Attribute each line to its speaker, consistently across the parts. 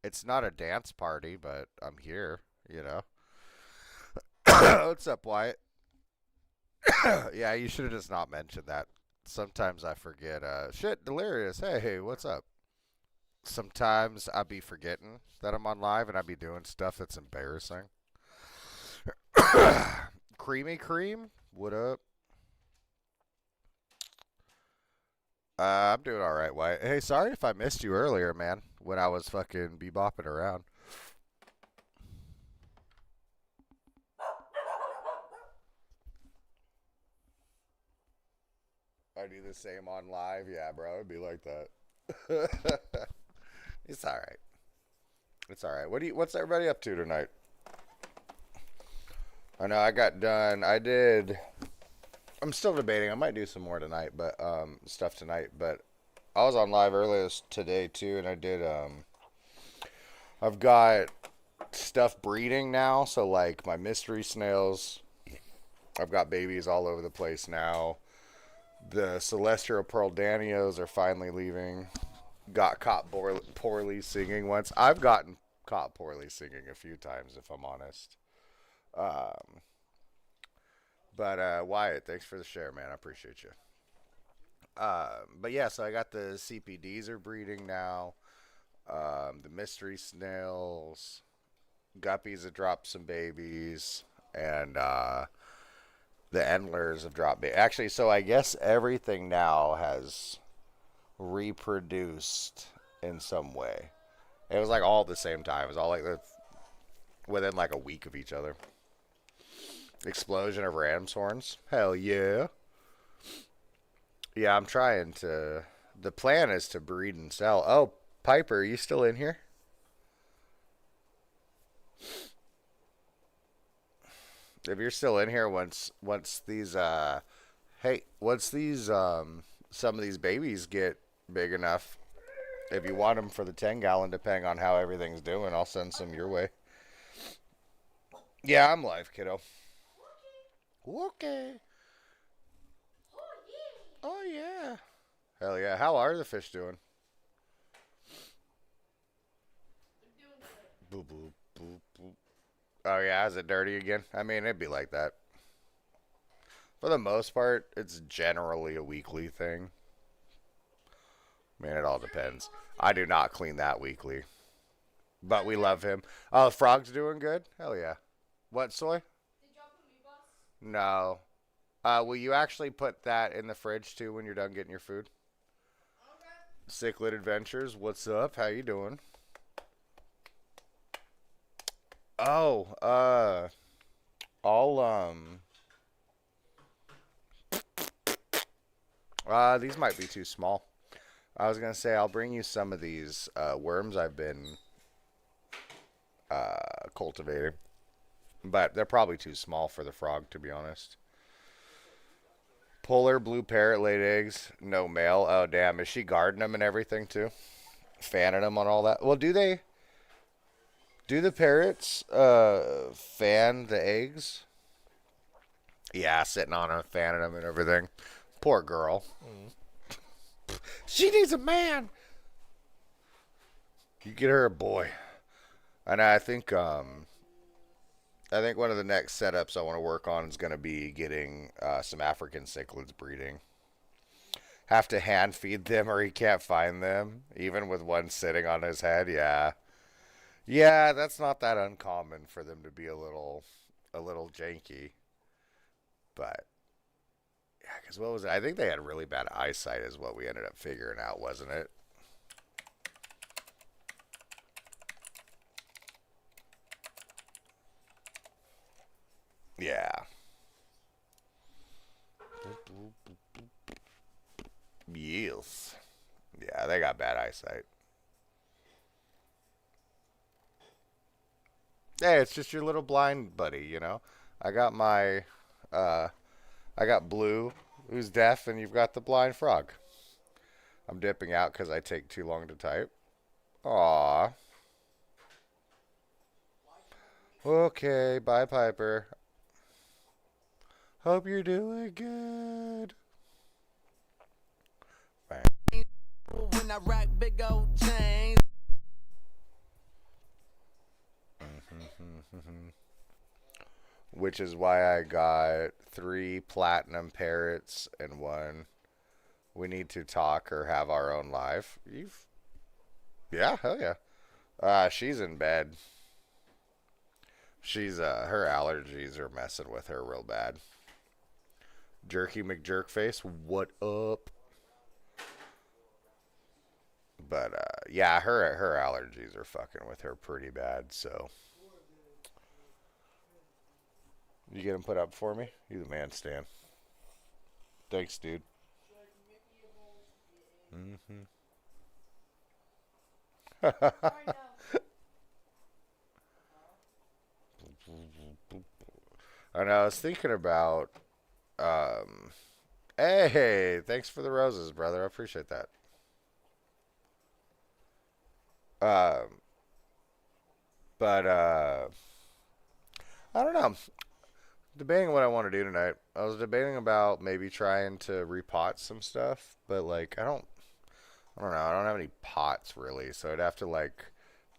Speaker 1: It's not a dance party, but I'm here, you know. What's up, Wyatt? Yeah, you should have just not mentioned that. Sometimes I forget. Shit, delirious. Hey, what's up? Sometimes I be forgetting that I'm on live and I be doing stuff that's embarrassing. Creamy cream, what up? I'm doing all right, Wyatt. Hey, sorry if I missed you earlier, man. When I was fucking bebopping around. I do the same on live. Yeah, bro, it'd be like that. It's all right. It's all right. What's everybody up to tonight? I know I got done. I did. I'm still debating. I might do some more tonight, but stuff tonight. But I was on live earlier today too, and I did. I've got stuff breeding now, so like my mystery snails. I've got babies all over the place now. The celestial pearl danios are finally leaving. Got caught poorly singing once. I've gotten caught poorly singing a few times, if I'm honest. Um, but Wyatt, thanks for the share, man. I appreciate you. But yeah, so I got the CPDs are breeding now. The mystery snails, guppies have dropped some babies, and the endlers have dropped. Actually, so I guess everything now has reproduced in some way. It was like all at the same time. It was all like within like a week of each other. Explosion of ram's horns. Hell yeah. Yeah, I'm trying to. The plan is to breed and sell. Oh, Piper, are you still in here? If you're still in here, once these hey, once these some of these babies get big enough, if you want them for the 10 gallon, depending on how everything's doing, I'll send some your way. Yeah, I'm live, kiddo. Okay. Oh yeah. Hell yeah. How are the fish doing? Boop boop boop boop. Oh yeah, is it dirty again? I mean, it'd be like that. For the most part, it's generally a weekly thing. I mean, it all depends. I do not clean that weekly, but we love him. Oh, the frog's doing good. Hell yeah. What soy? No. Will you actually put that in the fridge too when you're done getting your food? Cichlid Adventures, what's up? How you doing? Oh, I'll these might be too small. I was gonna say I'll bring you some of these worms I've been cultivating, but they're probably too small for the frog, to be honest. Polar blue parrot laid eggs, no male. Oh damn, is she guarding them and everything too? Fanning them on all that? Well, do the parrots fan the eggs? Yeah, sitting on them, fanning them and everything. Poor girl. She needs a man. You get her a boy. And I think one of the next setups I want to work on is going to be getting some African cichlids breeding. Have to hand feed them or he can't find them, even with one sitting on his head. Yeah, yeah, that's not that uncommon for them to be a little janky. But yeah, because what was it? I think they had really bad eyesight, is what we ended up figuring out, wasn't it? Yeah. Yes. Yeah, they got bad eyesight. Hey, it's just your little blind buddy, you know. I got my, uh, I got Blue, who's deaf, and you've got the blind frog. I'm dipping out because I take too long to type. Aw. Okay, bye, Piper. Hope you're doing good. Bang.
Speaker 2: When I rock big old chains.
Speaker 1: Hmm. Which is why I got 3 platinum parrots and one. We need to talk or have our own life. You've Yeah, hell yeah. She's in bed. She's her allergies are messing with her real bad. Jerky McJerkface, what up? But yeah, her allergies are fucking with her pretty bad. So you get them put up for me. You the man, Stan. Thanks, dude. Hmm. I know. I was thinking about. Um, hey, thanks for the roses, brother. I appreciate that. Um, but I don't know. Debating what I want to do tonight. I was debating about maybe trying to repot some stuff, but like I don't know. I don't have any pots really, so I'd have to like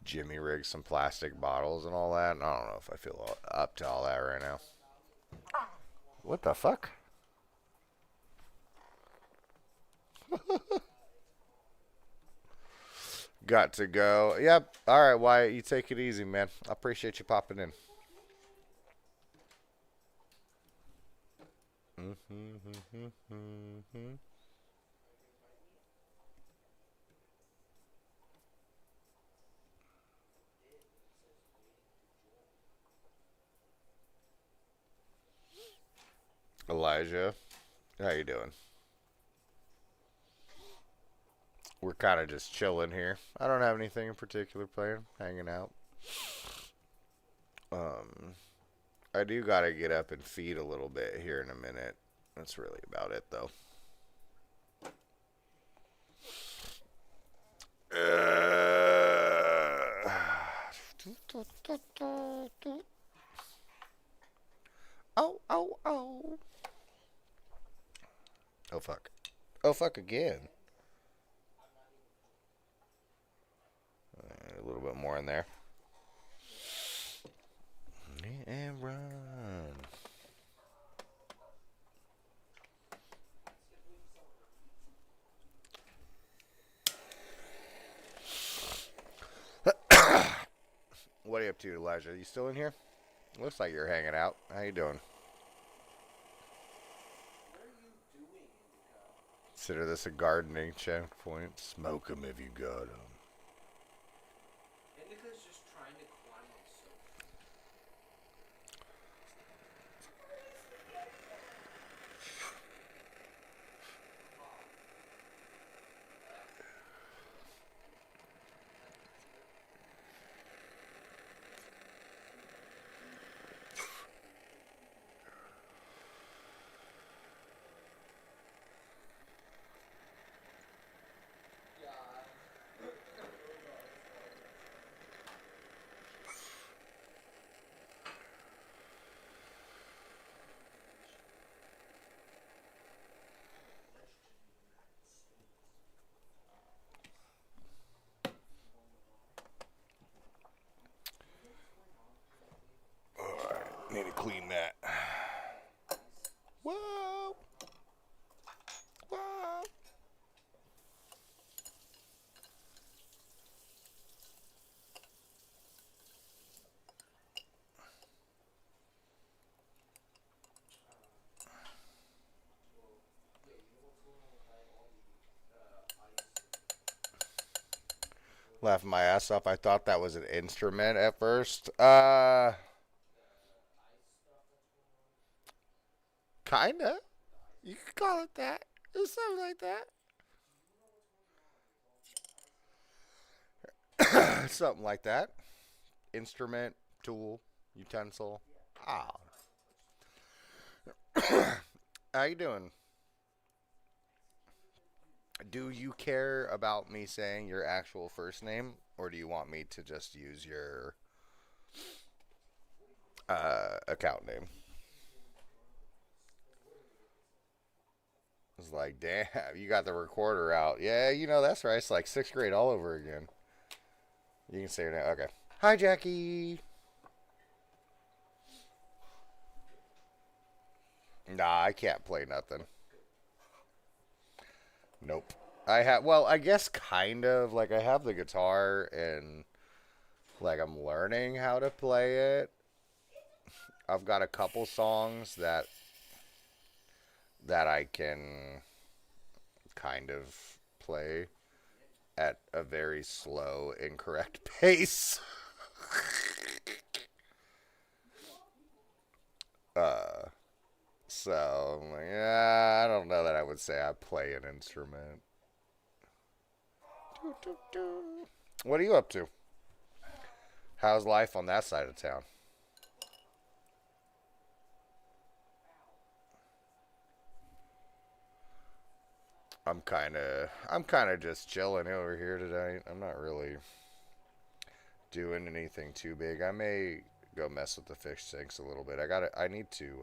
Speaker 1: jimmy rig some plastic bottles and all that. And I don't know if I feel up to all that right now. What the fuck? Got to go. Yep. All right, Wyatt. You take it easy, man. I appreciate you popping in. Elijah, how you doing? We're kind of just chilling here. I don't have anything in particular planned. Hanging out. Um, I do gotta get up and feed a little bit here in a minute. That's really about it, though. Oh, oh, oh. Oh, fuck. Oh, fuck again. A little bit more in there. And run. What are you up to, Elijah? You still in here? Looks like you're hanging out. How you doing? Consider this a gardening checkpoint. Smoke 'em if you got 'em. Alright, need to clean that. Whoa! Whoa! Laughing my ass off. I thought that was an instrument at first. Kinda. You could call it that. It's something like that. Something like that. Instrument, tool, utensil. Ah. How you doing? Do you care about me saying your actual first name, or do you want me to just use your account name? It's like, damn, you got the recorder out. Yeah, that's right. It's like sixth grade all over again. You can say your name. Okay. Hi, Jackie. Nah, I can't play nothing. Nope. I have, well, I guess kind of. Like, I have the guitar and, like, I'm learning how to play it. I've got a couple songs that I can kind of play at a very slow, incorrect pace. uh, so, I'm like, yeah, I don't know that I would say I play an instrument. Doo, doo, doo. What are you up to? How's life on that side of town? I'm kind of just chilling over here tonight. I'm not really doing anything too big. I may go mess with the fish tanks a little bit. I need to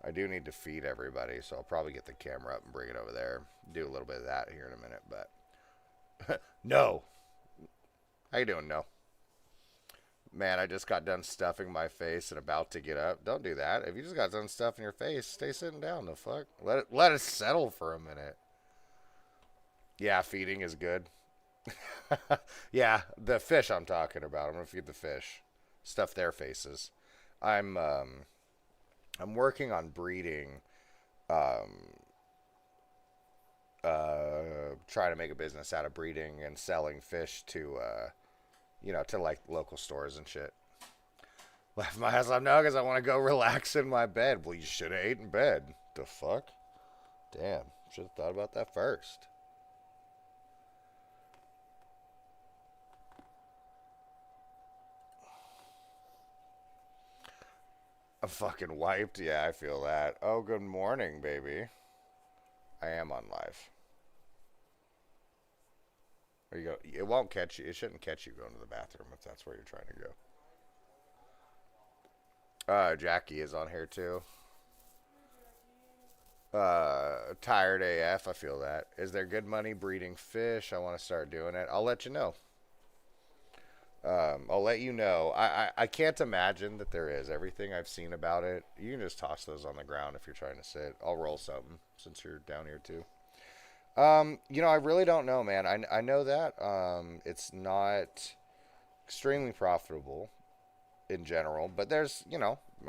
Speaker 1: I do need to feed everybody, so I'll probably get the camera up and bring it over there. Do a little bit of that here in a minute, but no. How you doing? No. Man, I just got done stuffing my face and about to get up. Don't do that. If you just got done stuffing your face, stay sitting down. The fuck? Let it settle for a minute. Yeah, feeding is good. Yeah, the fish I'm talking about. I'm gonna feed the fish, stuff their faces. I'm um I'm working on breeding, um trying to make a business out of breeding and selling fish to to like local stores and shit. Laugh my ass off now because I want to go relax in my bed. Well, you should have ate in bed. The fuck? Damn, should have thought about that first. I'm fucking wiped. Yeah, I feel that. Oh, good morning, baby. I am on live. There you go. It won't catch you. It shouldn't catch you going to the bathroom if that's where you're trying to go. Jackie is on here too. Tired AF. I feel that. Is there good money breeding fish? I want to start doing it. I'll let you know. I'll let you know. I can't imagine that there is. Everything I've seen about it, you can just toss those on the ground if you're trying to sit. I'll roll something since you're down here too. I really don't know, man. I know that it's not extremely profitable in general, but I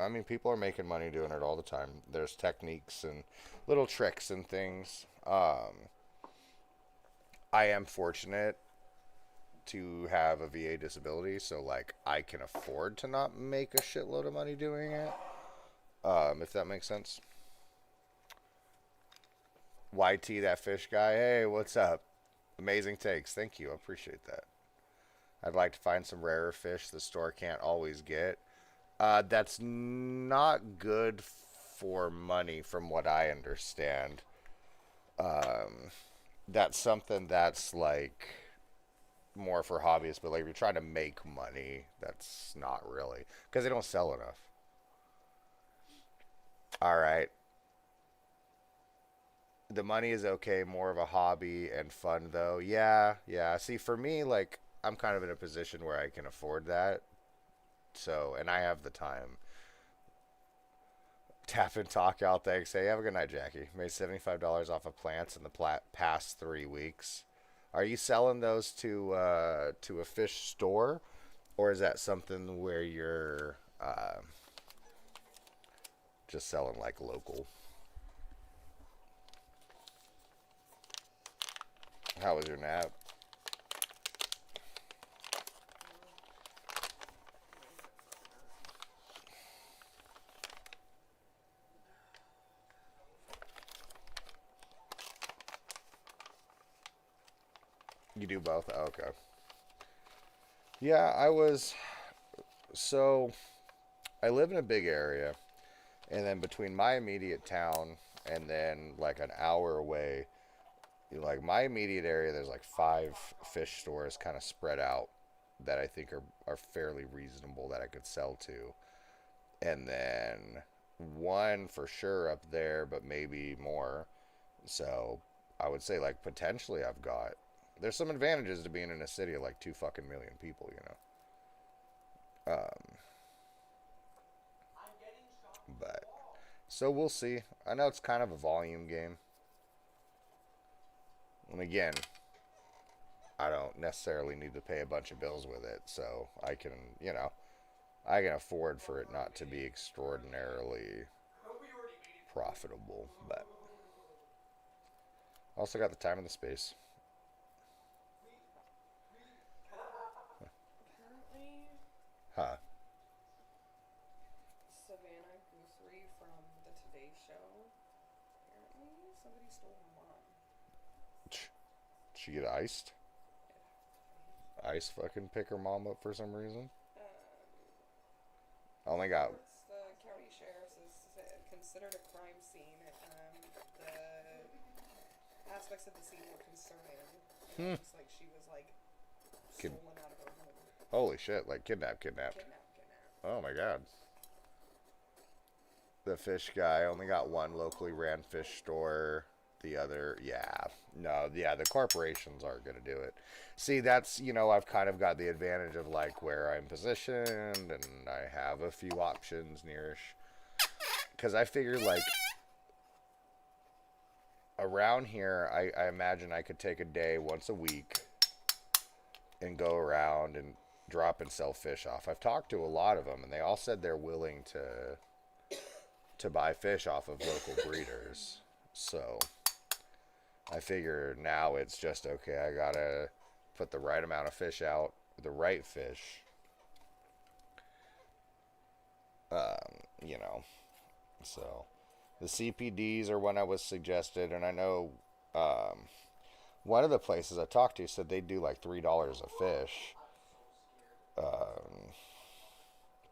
Speaker 1: mean, people are making money doing it all the time. There's techniques and little tricks and things. I am fortunate to have a VA disability, so like I can afford to not make a shitload of money doing it. If that makes sense. YT, that fish guy. Hey, what's up? Amazing takes. Thank you. I appreciate that. I'd like to find some rarer fish the store can't always get. That's not good for money, from what I understand. Um, that's something that's like more for hobbyists, but like if you're trying to make money, that's not really because they don't sell enough. All right, the money is okay, more of a hobby and fun though. Yeah, yeah. See, for me, like I'm kind of in a position where I can afford that, so and I have the time. Tap and talk out. Thanks. Hey, have a good night, Jackie. Made $75 off of plants in the past 3 weeks. Are you selling those to a fish store, or is that something where you're just selling like local? How was your nap? You do both. Oh, okay. Yeah, I was. So I live in a big area, and then between my immediate town and then like an hour away, like my immediate area, there's like five fish stores kind of spread out that I think are fairly reasonable that I could sell to. And then one for sure up there, but maybe more. So I would say like potentially I've got. There's some advantages to being in a city of like 2 fucking million people, you know. But So we'll see. I know it's kind of a volume game. And again, I don't necessarily need to pay a bunch of bills with it, so I can, I can afford for it not to be extraordinarily profitable, but also got the time and the space.
Speaker 2: Apparently,
Speaker 1: Huh.
Speaker 2: Savannah Guthrie from the Today Show. Apparently, somebody stole her mom.
Speaker 1: Did she get iced? Ice fucking pick her mom up for some reason? I only got.
Speaker 2: Reports the county sheriff is considered a crime scene. The aspects of the scene were concerning. It
Speaker 1: Hmm.
Speaker 2: looks like she was like
Speaker 1: Kid.
Speaker 2: stolen out of her home.
Speaker 1: Holy shit, like kidnapped.
Speaker 2: Kidnapped.
Speaker 1: Oh my god. The fish guy only got one locally ran fish store. The other, yeah. No, yeah, the corporations aren't going to do it. See, that's, I've kind of got the advantage of like where I'm positioned and I have a few options nearish. Because I figure like around here, I imagine I could take a day once a week and go around and drop and sell fish off. I've talked to a lot of them and they all said they're willing to buy fish off of local breeders. So I figure now it's just okay. I gotta put the right amount of fish out, the right fish. You know, so the CPDs are one I was suggested, and I know one of the places I talked to said they do like $3 a fish. Um,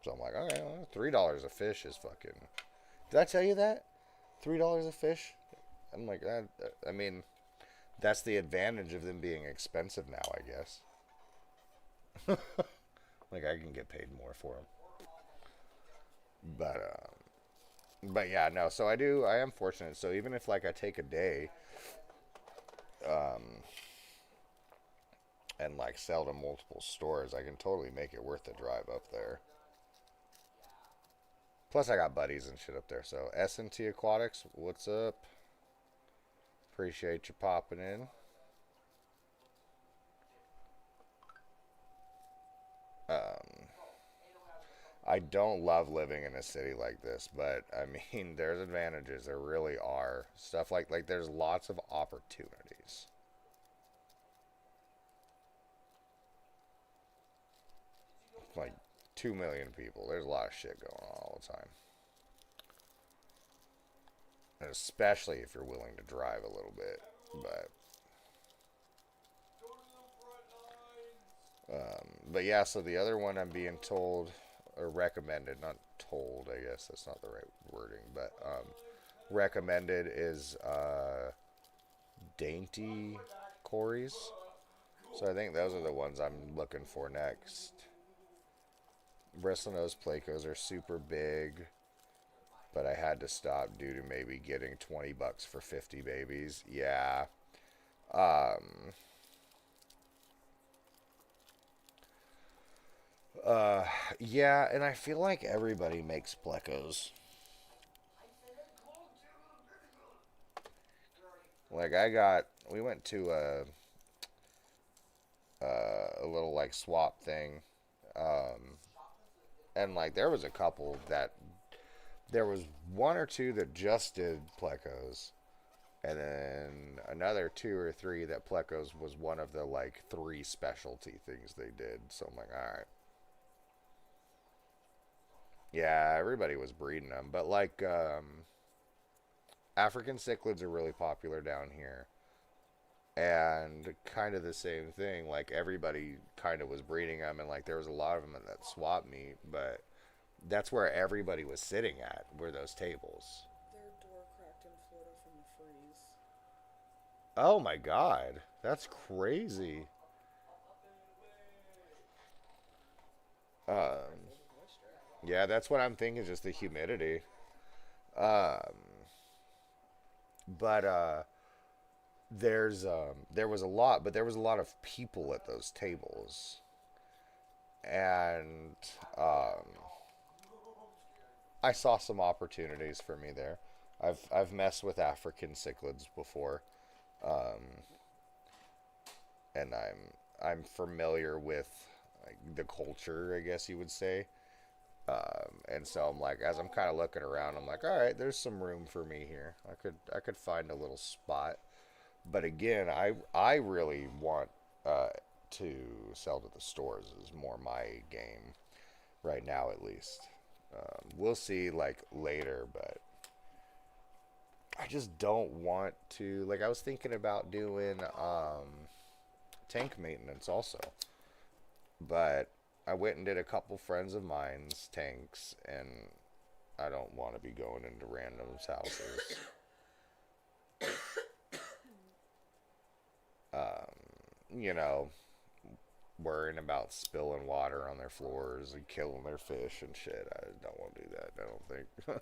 Speaker 1: so I'm like, okay, well, $3 a fish is fucking. Did I tell you that? $3 a fish? I'm like, I mean, that's the advantage of them being expensive now, I guess. Like I can get paid more for them, but yeah, no. So I do. I am fortunate. So even if like I take a day, and like sell to multiple stores, I can totally make it worth the drive up there. Plus, I got buddies and shit up there. So S&T Aquatics, what's up? Appreciate you popping in. Um, I don't love living in a city like this, but I mean, there's advantages. There really are stuff like there's lots of opportunities. Like 2 million people. There's a lot of shit going on all the time, and especially if you're willing to drive a little bit. But yeah. So the other one I'm being told or recommended, not told, I guess that's not the right wording, but recommended is dainty Corys. So I think those are the ones I'm looking for next. Bristlenose Placos are super big, but I had to stop due to maybe getting $20 for 50 babies. Yeah. Um, uh, yeah, and I feel like everybody makes plecos. Like we went to a little like swap thing, um, and like there was a couple that there was one or two that just did plecos, and then another two or three that plecos was one of the like three specialty things they did. So I'm like, all right, yeah, everybody was breeding them, but like African cichlids are really popular down here. And kind of the same thing, like everybody kind of was breeding them, and like there was a lot of them in that swap meet, but that's where everybody was sitting at, were those tables.
Speaker 2: Their door cracked in Florida from the freeze.
Speaker 1: Oh my god, that's crazy.
Speaker 2: Probably
Speaker 1: Um,
Speaker 2: filled with moisture.
Speaker 1: yeah, that's what I'm thinking, just the humidity. Um, but there was a lot, but there was a lot of people at those tables, and um, I saw some opportunities for me there. I've messed with African cichlids before, um, and I'm familiar with like the culture, I guess you would say. And so I'm like, as I'm kind of looking around, I'm like, all right, there's some room for me here. I could find a little spot. But again, I really want uh, to sell to the stores is more my game right now, at least. We'll see like later, but I just don't want to. Like I was thinking about doing tank maintenance also, but I went and did a couple friends of mine's tanks, and I don't want to be going into randoms' houses. You know, worrying about spilling water on their floors and killing their fish and shit. I don't want to do that. I don't think.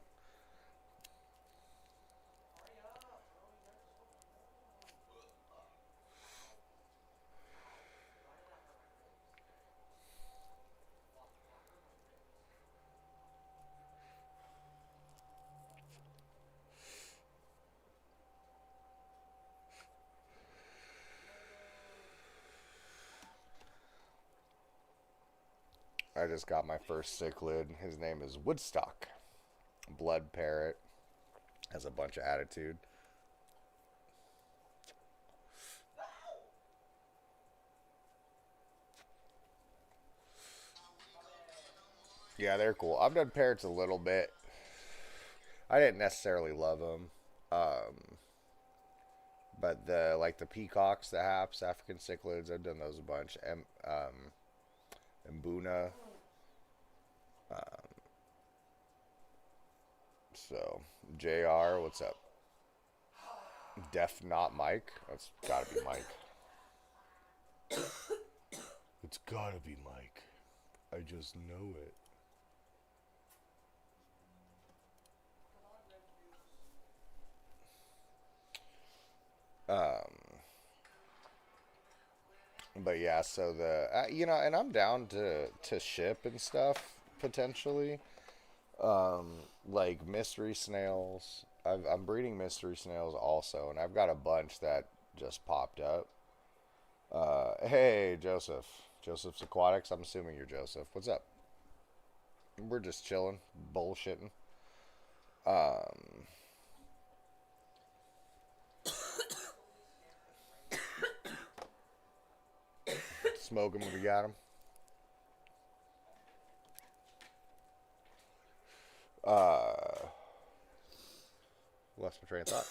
Speaker 1: I just got my first cichlid. His name is Woodstock. Blood parrot. Has a bunch of attitude. Yeah, they're cool. I've done parrots a little bit. I didn't necessarily love them. Um, but the like the peacocks, the haps, African cichlids, I've done those a bunch. Mbuna. So, JR, what's up? Def not Mike. That's gotta be Mike. It's gotta be Mike. I just know it. Um, but yeah, so and I'm down to ship and stuff potentially. Like mystery snails. I'm breeding mystery snails also, and I've got a bunch that just popped up. Hey Joseph, Joseph's Aquatics. I'm assuming you're Joseph. What's up? We're just chilling, bullshitting, um, smoking when we got them. Uh, Lost my train of thought.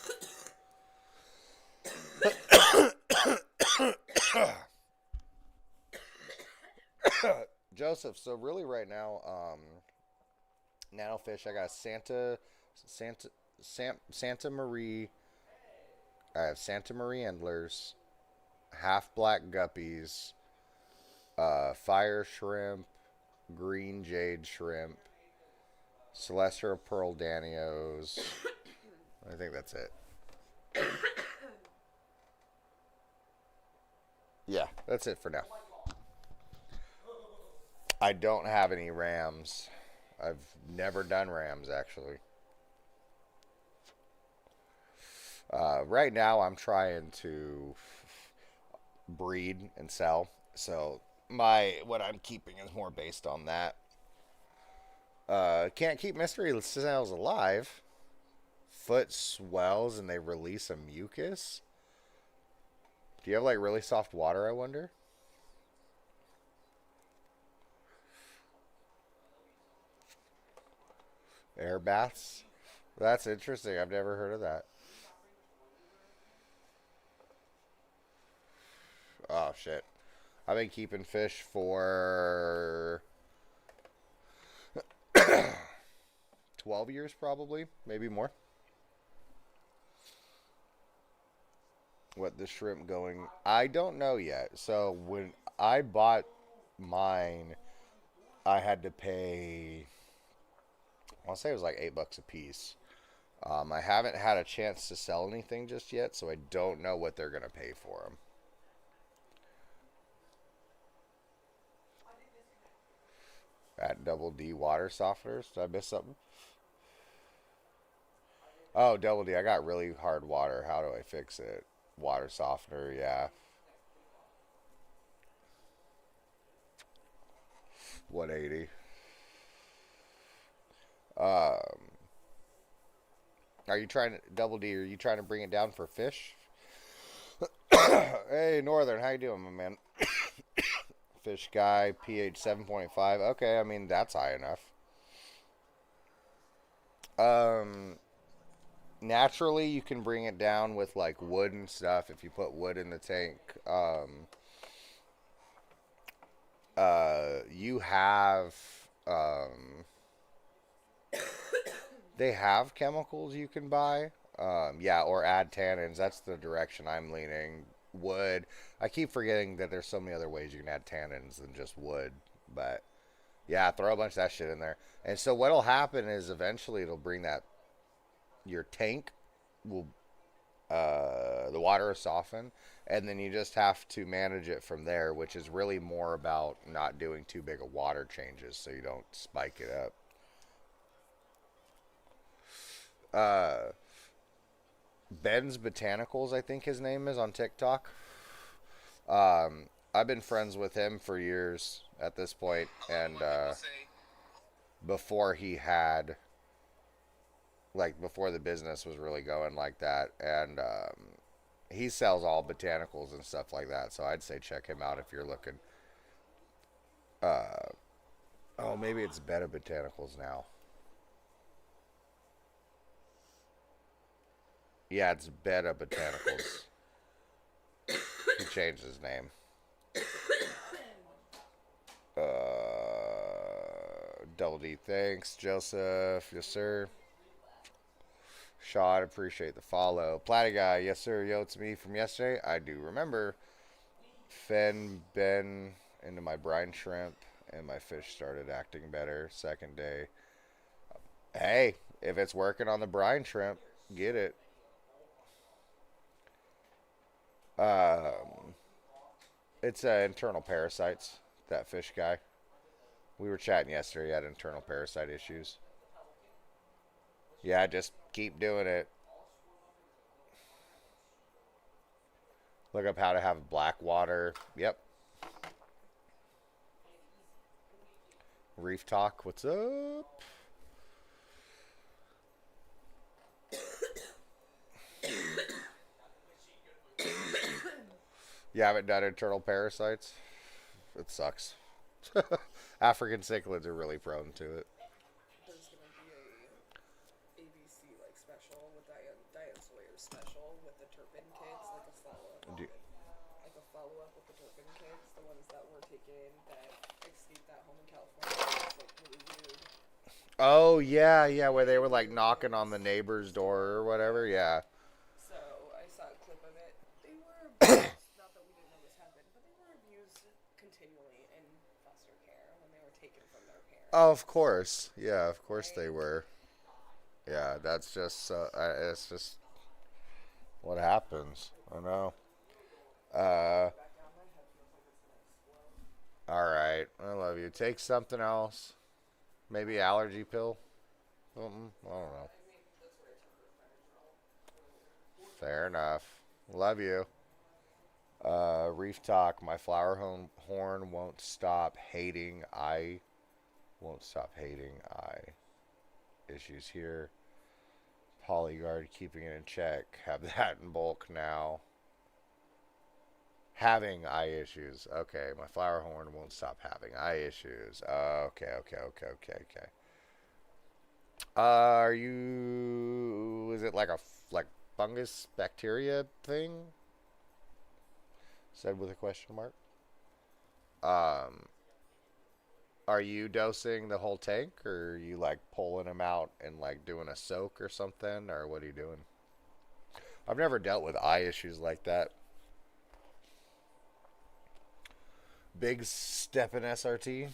Speaker 1: Joseph. So really, right now, nanofish. I got Santa Marie. I have Santa Marie endlers, half black guppies, fire shrimp, green jade shrimp, celestial pearl danios. I think that's it. Yeah, that's it for now. I don't have any rams. I've never done rams actually. Right now, I'm trying to breed and sell. So my what I'm keeping is more based on that. Can't keep mystery snails alive. Foot swells and they release a mucus. Do you have like really soft water? I wonder. Air baths. That's interesting. I've never heard of that. Oh shit. I've been keeping fish for 12 years, probably, maybe more. What the shrimp going? I don't know yet. So when I bought mine, I had to pay. I want to say it was like $8 a piece. I haven't had a chance to sell anything just yet, so I don't know what they're gonna pay for them. At Double D water softeners, did I miss something? Oh, Double D, I got really hard water. How do I fix it? Water softener, yeah. 180. Um, are you trying to Double D? Are you trying to bring it down for fish? Hey, Northern, how you doing, my man? Fish guy, pH 7.5. Okay, I mean that's high enough. Um, naturally, you can bring it down with like wood and stuff if you put wood in the tank. You have um, they have chemicals you can buy. Yeah, or add tannins. That's the direction I'm leaning. Wood. I keep forgetting that there's so many other ways you can add tannins than just wood. But yeah, throw a bunch of that shit in there. And so what'll happen is eventually it'll bring that your tank will the water will soften, and then you just have to manage it from there, which is really more about not doing too big of water changes so you don't spike it up. Uh, Ben's Botanicals, I think his name is on TikTok. I've been friends with him for years at this point, and before he had, like, before the business was really going like that, and he sells all botanicals and stuff like that. So I'd say check him out if you're looking. Uh, oh, maybe it's Beta Botanicals now. Yeah, it's Beta Botanicals. He changed his name. Double D, thanks. Joseph, yes, sir. Sean, appreciate the follow. Platy guy, yes, sir. Yo, it's me from yesterday. I do remember. Finn, Ben, into my brine shrimp, and my fish started acting better. Second day. Hey, if it's working on the brine shrimp, get it. Um, it's internal parasites. That fish guy. We were chatting yesterday. He had internal parasite issues. Yeah, just keep doing it. Look up how to have black water. Yep. Reef Talk. What's up? You haven't done internal parasites? It sucks. African cichlids are really prone to it.
Speaker 2: There's gonna be a ABC like special with Diane Sawyer's special with the Turpin kids, like a follow up on
Speaker 1: Do,
Speaker 2: it. Like a follow up with the Turpin kids, the ones that were taken that escaped that home in California. It's like really weird.
Speaker 1: oh yeah, yeah, where they were like
Speaker 2: Weird
Speaker 1: knocking on
Speaker 2: kids.
Speaker 1: the neighbor's door
Speaker 2: Yeah.
Speaker 1: or whatever. Yeah.
Speaker 2: So I saw a clip of it. They were abused. Not that we didn't know this happened, but they were abused continually in foster care when they were taken from their
Speaker 1: Oh, of
Speaker 2: parents.
Speaker 1: course. Yeah, of course they
Speaker 2: Right?
Speaker 1: were. Yeah, that's just it's just what happens. I know. Uh,
Speaker 2: Back down, my head feels like it's gonna explode.
Speaker 1: all right. I love you. Take something else. Maybe allergy pill. Something. I don't know.
Speaker 2: I mean, that's where I took Benadryl.
Speaker 1: Fair enough. Love you. Reef Talk. My flower horn won't stop hating. I won't stop hating. I issues here. Polyguard keeping it in check. Have that in bulk now. Having eye issues. Okay, my flower horn won't stop having eye issues. Okay, okay, okay, okay, okay. Are you? Is it like a like fungus bacteria thing? Said with a question mark. Um, are you dosing the whole tank, or are you like pulling them out and like doing a soak or something, or what are you doing? I've never dealt with eye issues like that. Big step in SRT.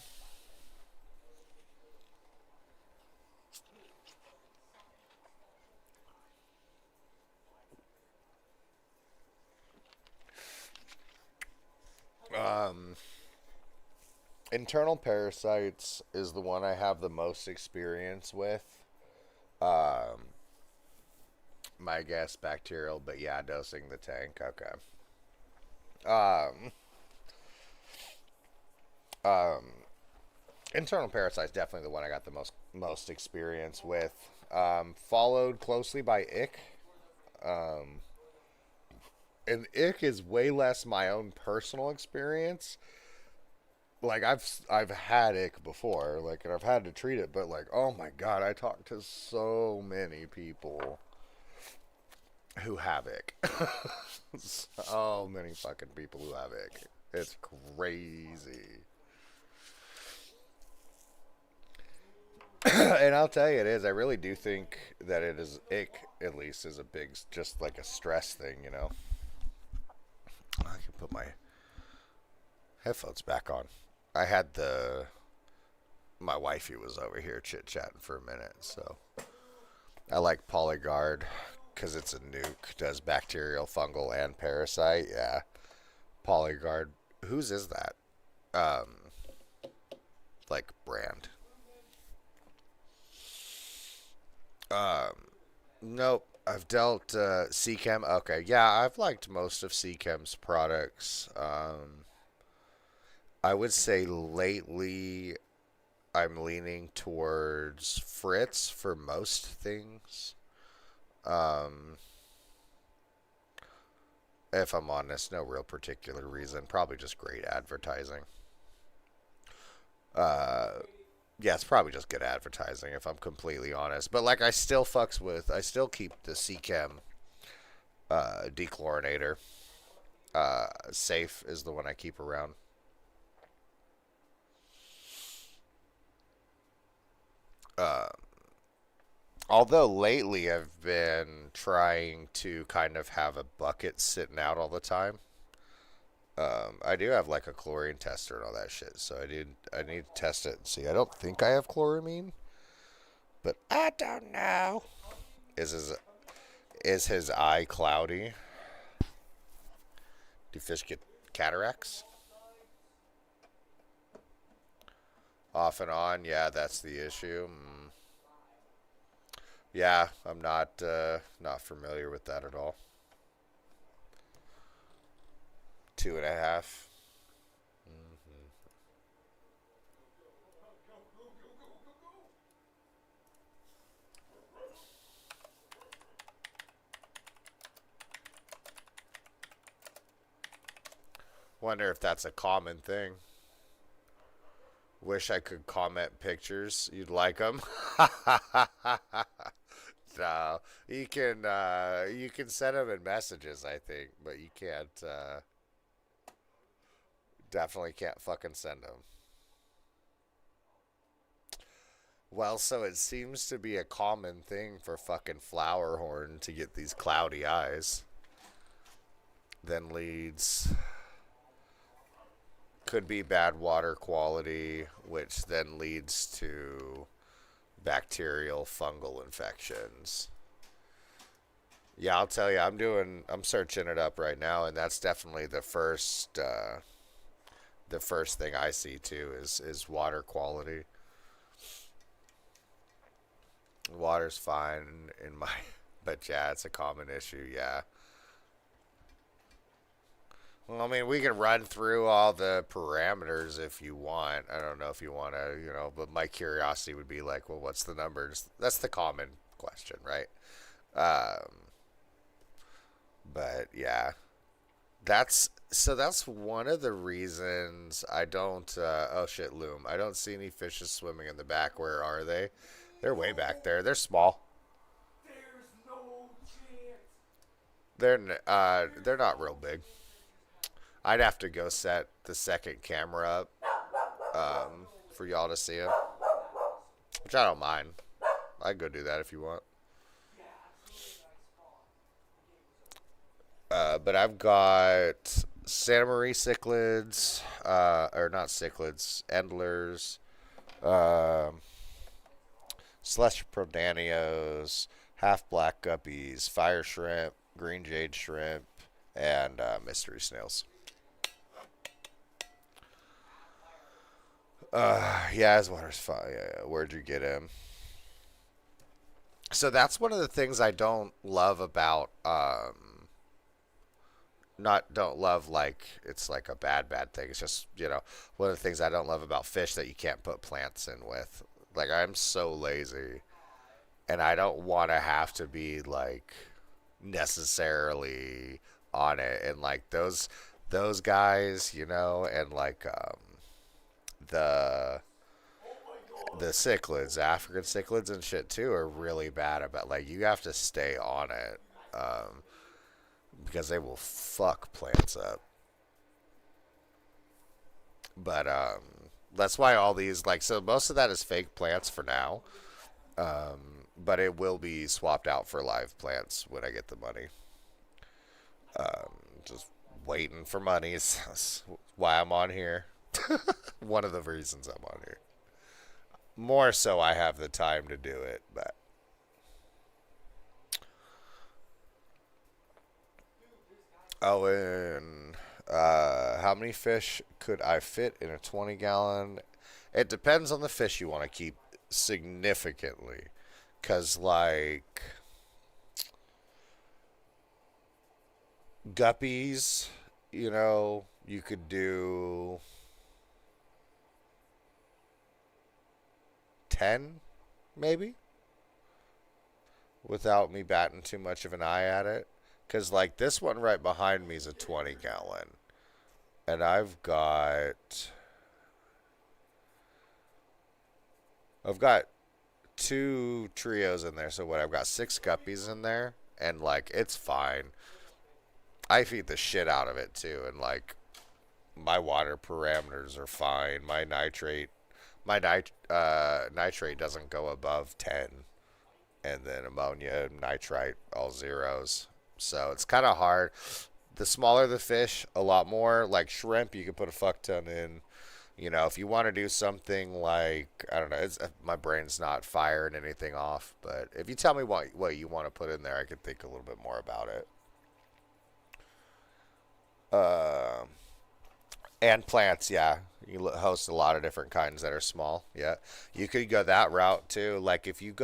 Speaker 1: Um, internal parasites is the one I have the most experience with. Um, My guess, bacterial, but yeah, dosing the tank. Okay. Um, um, internal parasites definitely the one I got the most experience with. Followed closely by ick. Um, and ick is way less my own personal experience. Like I've had ick before, like and I've had to treat it, but like oh my god, I talked to so many people who have ick. So many fucking people who have ick. It's crazy. And I'll tell you, it is. I really do think that it is ick. At least is a big, just like a stress thing, you know. I can put my headphones back on. I had my wifey was over here chit chatting for a minute, so I like Polyguard because it's a nuke. Does bacterial, fungal, and parasite. Yeah, Polyguard. Whose is that? Um, like brand. Um, nope. I've dealt Seachem. Okay, yeah, I've liked most of Seachem's products. I would say lately I'm leaning towards Fritz for most things. Um, if I'm honest, no real particular reason. Probably just great advertising. Uh, yeah, it's probably just good advertising if I'm completely honest. But like, I still keep the Seachem dechlorinator. Safe is the one I keep around. Uh, Although lately I've been trying to kind of have a bucket sitting out all the time. I do have like a chlorine tester and all that shit, so I need to test it and see. I don't think I have chloramine, but I don't know. Is his is his eye cloudy? Do fish get cataracts? Off and on, yeah, that's the issue. Yeah, I'm not familiar with that at all. 2.5. Wonder if that's a common thing. Wish I could comment pictures. You'd like them? No, you can send them in messages, I think, but you can't. Definitely can't fucking send them. Well, so it seems to be a common thing for fucking Flowerhorn to get these cloudy eyes. Then leads could be bad water quality, which then leads to bacterial fungal infections. Yeah, I'll tell you, I'm searching it up right now, and that's definitely the first thing I see too is water quality. Water's fine in my, but yeah, it's a common issue. Yeah. Well, I mean, we can run through all the parameters if you want. I don't know if you want to, but my curiosity would be like, well, what's the numbers? That's the common question, right? Um, but yeah, that's one of the reasons I don't. Oh shit, loom! I don't see any fishes swimming in the back. Where are they? They're way back there. They're small. They're not real big. I'd have to go set the second camera up for y'all to see them, which I don't mind. I can go do that if you want. But I've got Santa Maria cichlids, or not cichlids, endlers, um, celestial prodanios, half black guppies, fire shrimp, green jade shrimp, and mystery snails. Yeah, his water's fine. Yeah, yeah. Where'd you get him? So that's one of the things I don't love about not don't love like it's like a bad thing. It's just, one of the things I don't love about fish that you can't put plants in with. Like I'm so lazy and I don't want to have to be like necessarily on it, and like those guys, and like the the cichlids, African cichlids and shit too, are really bad about, like, you have to stay on it, because they will fuck plants up. But that's why all these, like, so most of that is fake plants for now. But it will be swapped out for live plants when I get the money. Just waiting for money is why I'm on here. One of the reasons I'm on here. More so, I have the time to do it, but oh, and how many fish could I fit in a 20-gallon? It depends on the fish you want to keep significantly. Because, like, guppies, you could do 10, maybe, without me batting too much of an eye at it. Because, like, this one right behind me is a 20-gallon. And I've got two trios in there. So what? I've got six guppies in there, and like it's fine. I feed the shit out of it too, and like my water parameters are fine. My nitrate doesn't go above 10, and then ammonia, nitrite, all zeros. So it's kind of hard. The smaller the fish, a lot more. Like shrimp, you can put a fuck ton in. If you want to do something like, I don't know, my brain's not firing anything off, but if you tell me what you want to put in there, I could think a little bit more about it. Uh, and plants, yeah. You host a lot of different kinds that are small. Yeah, you could go that route too. Like if you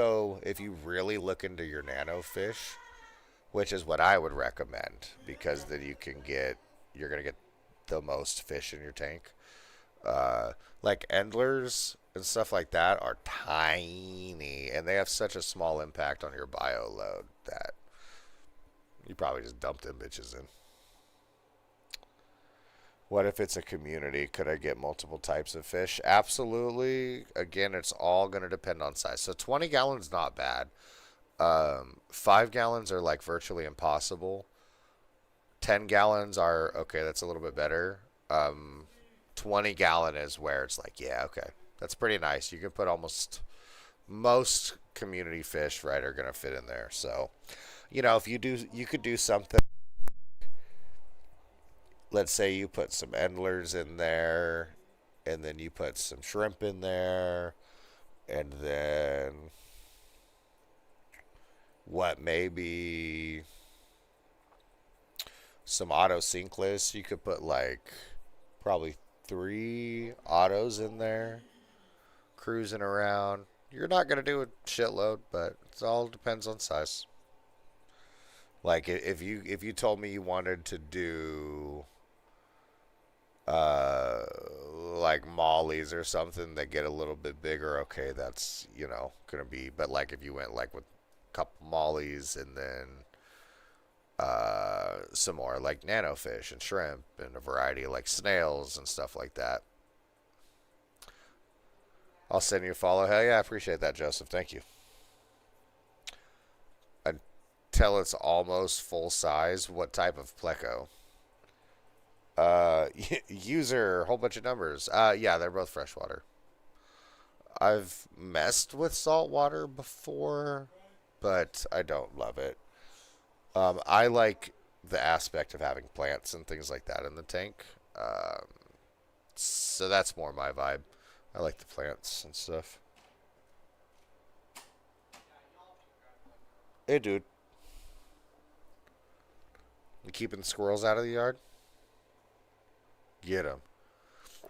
Speaker 1: really look into your nano fish, which is what I would recommend, because then you're gonna get the most fish in your tank. Like endlers and stuff like that are tiny, and they have such a small impact on your bio load that you probably just dump them bitches in. What if it's a community? Could I get multiple types of fish? Absolutely. Again, it's all going to depend on size. So 20 gallons not bad. 5 gallons are like virtually impossible. 10 gallons are okay. That's a little bit better. 20-gallon is where it's like, yeah, okay, that's pretty nice. You can put almost most community fish, right, are gonna fit in there. So, if you could do something. Let's say you put some endlers in there, and then you put some shrimp in there, and then what, maybe some auto sinkless. You could put like probably three autos in there, cruising around. You're not gonna do a shitload, but it all depends on size. Like if you told me you wanted to do uh like mollies or something that get a little bit bigger, okay, that's gonna be. But like if you went like with a couple mollies and then some more like nanofish and shrimp and a variety of like snails and stuff like that. I'll send you a follow. Hell yeah, I appreciate that, Joseph. Thank you. Until it's almost full size, what type of pleco? User, whole bunch of numbers. Yeah, they're both freshwater. I've messed with saltwater before, but I don't love it. I like the aspect of having plants and things like that in the tank. So that's more my vibe. I like the plants and stuff. Hey, dude, you keeping the squirrels out of the yard? Get them.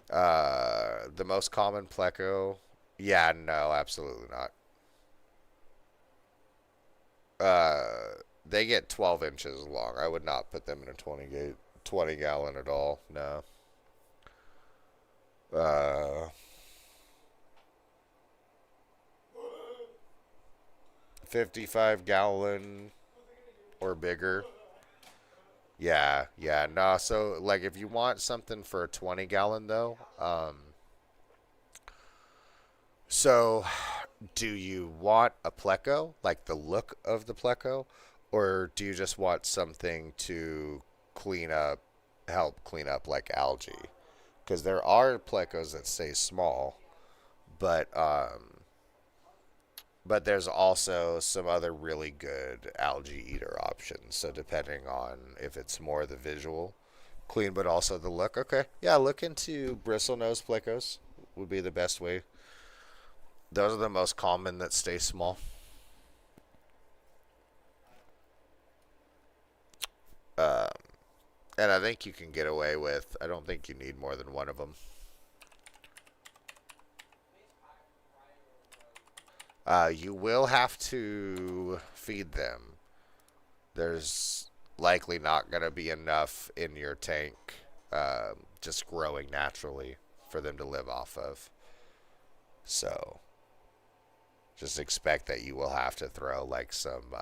Speaker 1: The most common pleco. Yeah, no, absolutely not. They get 12 inches long. I would not put them in a 20 gallon at all. No. Uh, 55 gallon or bigger. Yeah, yeah. No, so like if you want something for a 20 gallon though, so do you want a pleco, like the look of the pleco, or do you just want something to clean up, help clean up like algae? Because there are plecos that stay small, but but there's also some other really good algae eater options. So depending on if it's more the visual, clean, but also the look. Okay, yeah, look into bristle nose plecos would be the best way. Those are the most common that stay small. Um, and I think you can get away with. I don't think you need more than one of them. You will have to feed them. There's likely not going to be enough in your tank just growing naturally for them to live off of. So just expect that you will have to throw like some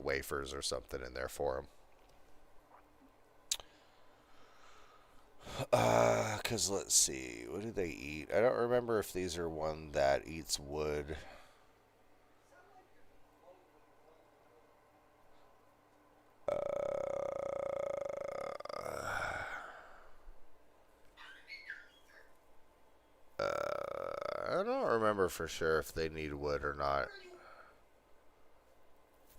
Speaker 1: wafers or something in there for them. Cause let's see, what do they eat? I don't remember if these are one that eats wood. I don't remember for sure if they need wood or not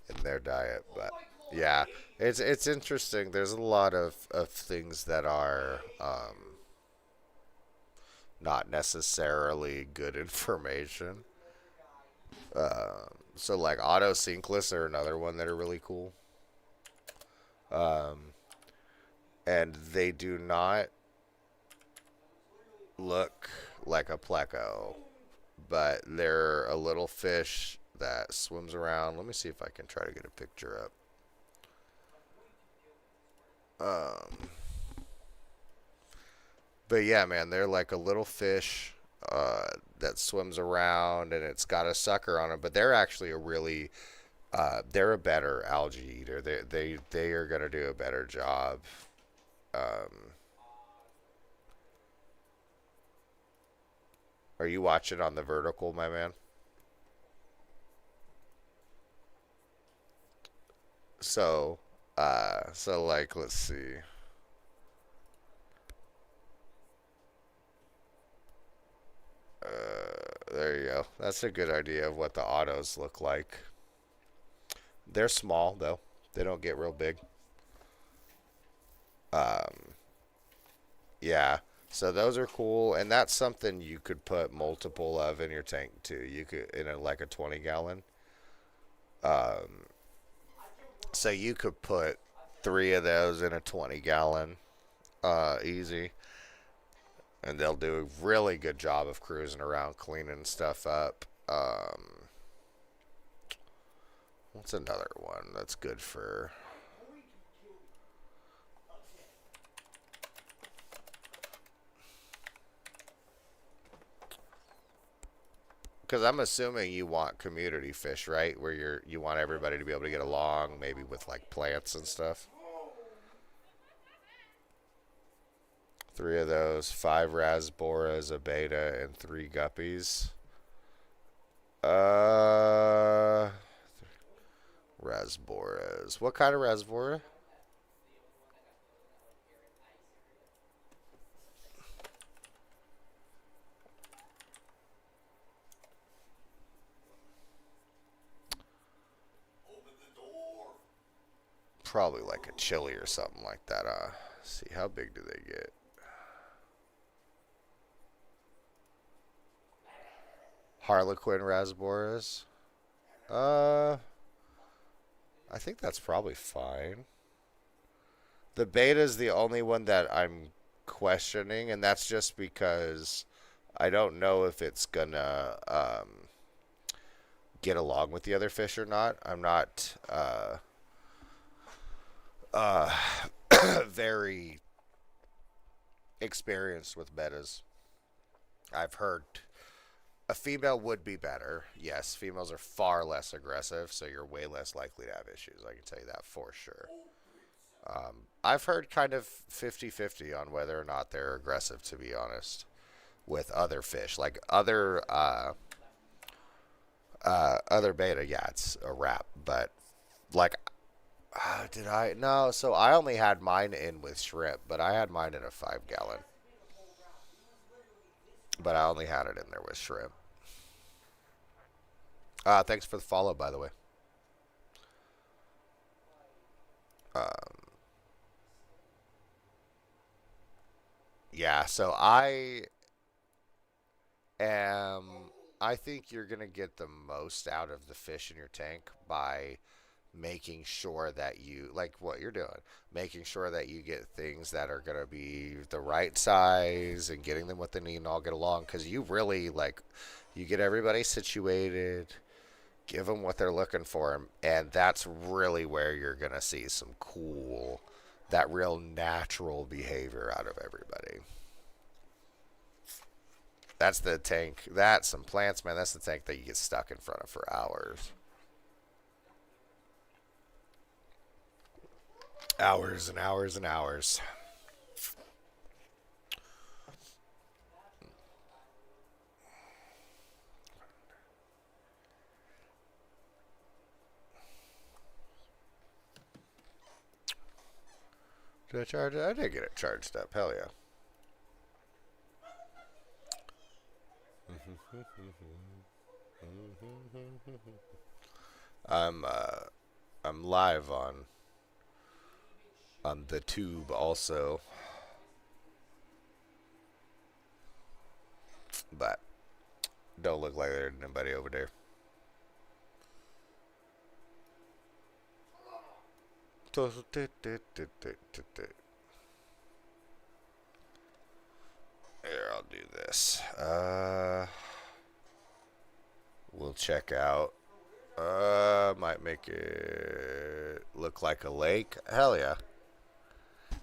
Speaker 1: in their diet, but yeah, it's interesting. There's a lot of things that are not necessarily good information. So like auto sinkless are another one that are really cool. Um, and they do not look like a pleco, but they're a little fish that swims around. Let me see if I can try to get a picture up. But yeah, man, they're like a little fish that swims around, and it's got a sucker on it. But they're actually a really they're a better algae eater. They are gonna do a better job. Um, are you watching on the vertical, my man? So, so like, let's see. There you go. That's a good idea of what the autos look like. They're small though. They don't get real big. Um, yeah. So those are cool, and that's something you could put multiple of in your tank too. You could in a like a 20 gallon. Um, so you could put three of those in a 20 gallon, easy, and they'll do a really good job of cruising around, cleaning stuff up. What's another one that's good for? Because I'm assuming you want community fish, right? Where you want everybody to be able to get along, maybe with like plants and stuff. Three of those, five rasboras, a beta, and three guppies. Uh, rasboras. What kind of rasbora? Probably like a chili or something like that. See how big do they get? Harlequin rasboras. Uh, I think that's probably fine. The beta is the only one that I'm questioning, and that's just because I don't know if it's gonna get along with the other fish or not. I'm not uh, very experienced with bettas. I've heard a female would be better. Yes, females are far less aggressive, so you're way less likely to have issues. I can tell you that for sure. I've heard kind of 50-50 on whether or not they're aggressive, to be honest, with other fish. Like other beta, yeah, it's a wrap. But, like, did I? No, so I only had mine in with shrimp, but I had mine in a 5 gallon. But I only had it in there with shrimp. Thanks for the follow, by the way. Um, yeah, so am. I think you're going to get the most out of the fish in your tank by making sure that you, like what you're doing, making sure that you get things that are going to be the right size and getting them what they need and all get along. Because you really, like, you get everybody situated, give them what they're looking for, and that's really where you're going to see some cool, that real natural behavior out of everybody. That's the tank. That's some plants, man. That's the tank that you get stuck in front of for hours. Hours and hours and hours. Did I charge it? I did get it charged up. Hell yeah. I'm I'm live on the tube also, but don't look like there's anybody over there. Here, I'll do this. We'll check out. Might make it look like a lake. Hell yeah.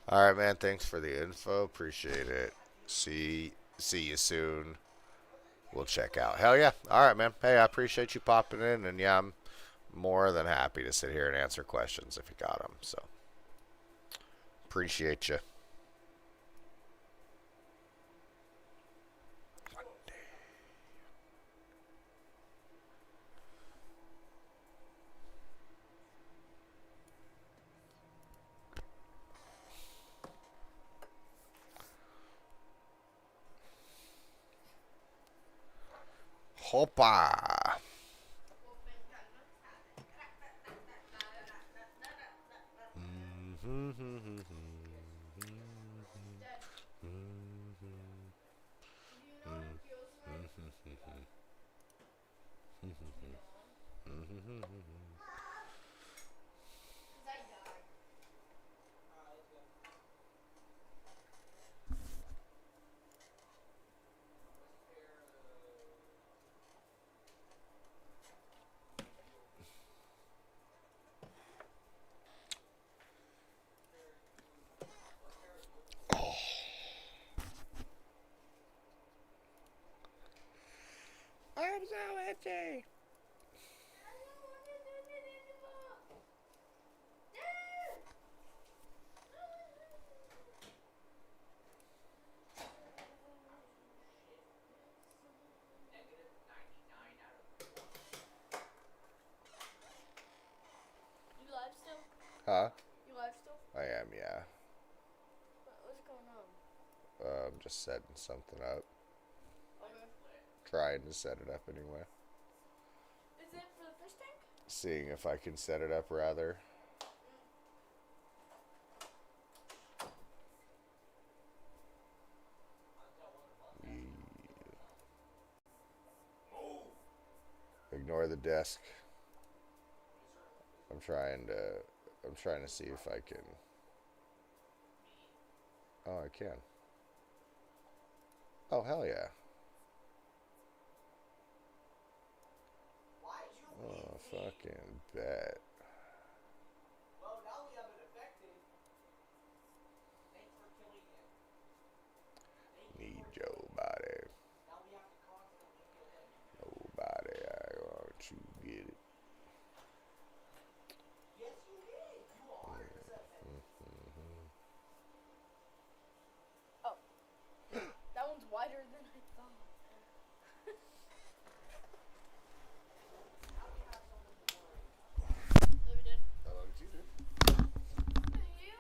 Speaker 1: All right, man. Thanks for the info. Appreciate it. See you soon. We'll check out. Hell yeah. All right, man. Hey, I appreciate you popping in, and yeah, I'm more than happy to sit here and answer questions if you got them. So appreciate you. Hopa. I'm so itchy.
Speaker 3: You live still?
Speaker 1: Huh?
Speaker 3: You live still?
Speaker 1: I am, yeah.
Speaker 3: What's going on?
Speaker 1: I'm just setting something up.
Speaker 3: Okay.
Speaker 1: Trying to set it up anyway.
Speaker 3: Is it for the fish tank?
Speaker 1: Seeing if I can set it up rather. Ignore the desk. I'm trying to see if I can. Oh, I can. Oh, hell yeah. fucking bet.
Speaker 4: Well, now we have an effective. Thanks for killing him.
Speaker 1: Need your body.
Speaker 4: Now we have to constantly kill him.
Speaker 1: Nobody, I want you get it.
Speaker 4: Yes, you did. You 100% meant it.
Speaker 3: Oh. That one's wider than I thought.
Speaker 4: Now we have someone to worry.
Speaker 3: No, we did.
Speaker 1: Oh, did you do?
Speaker 3: You?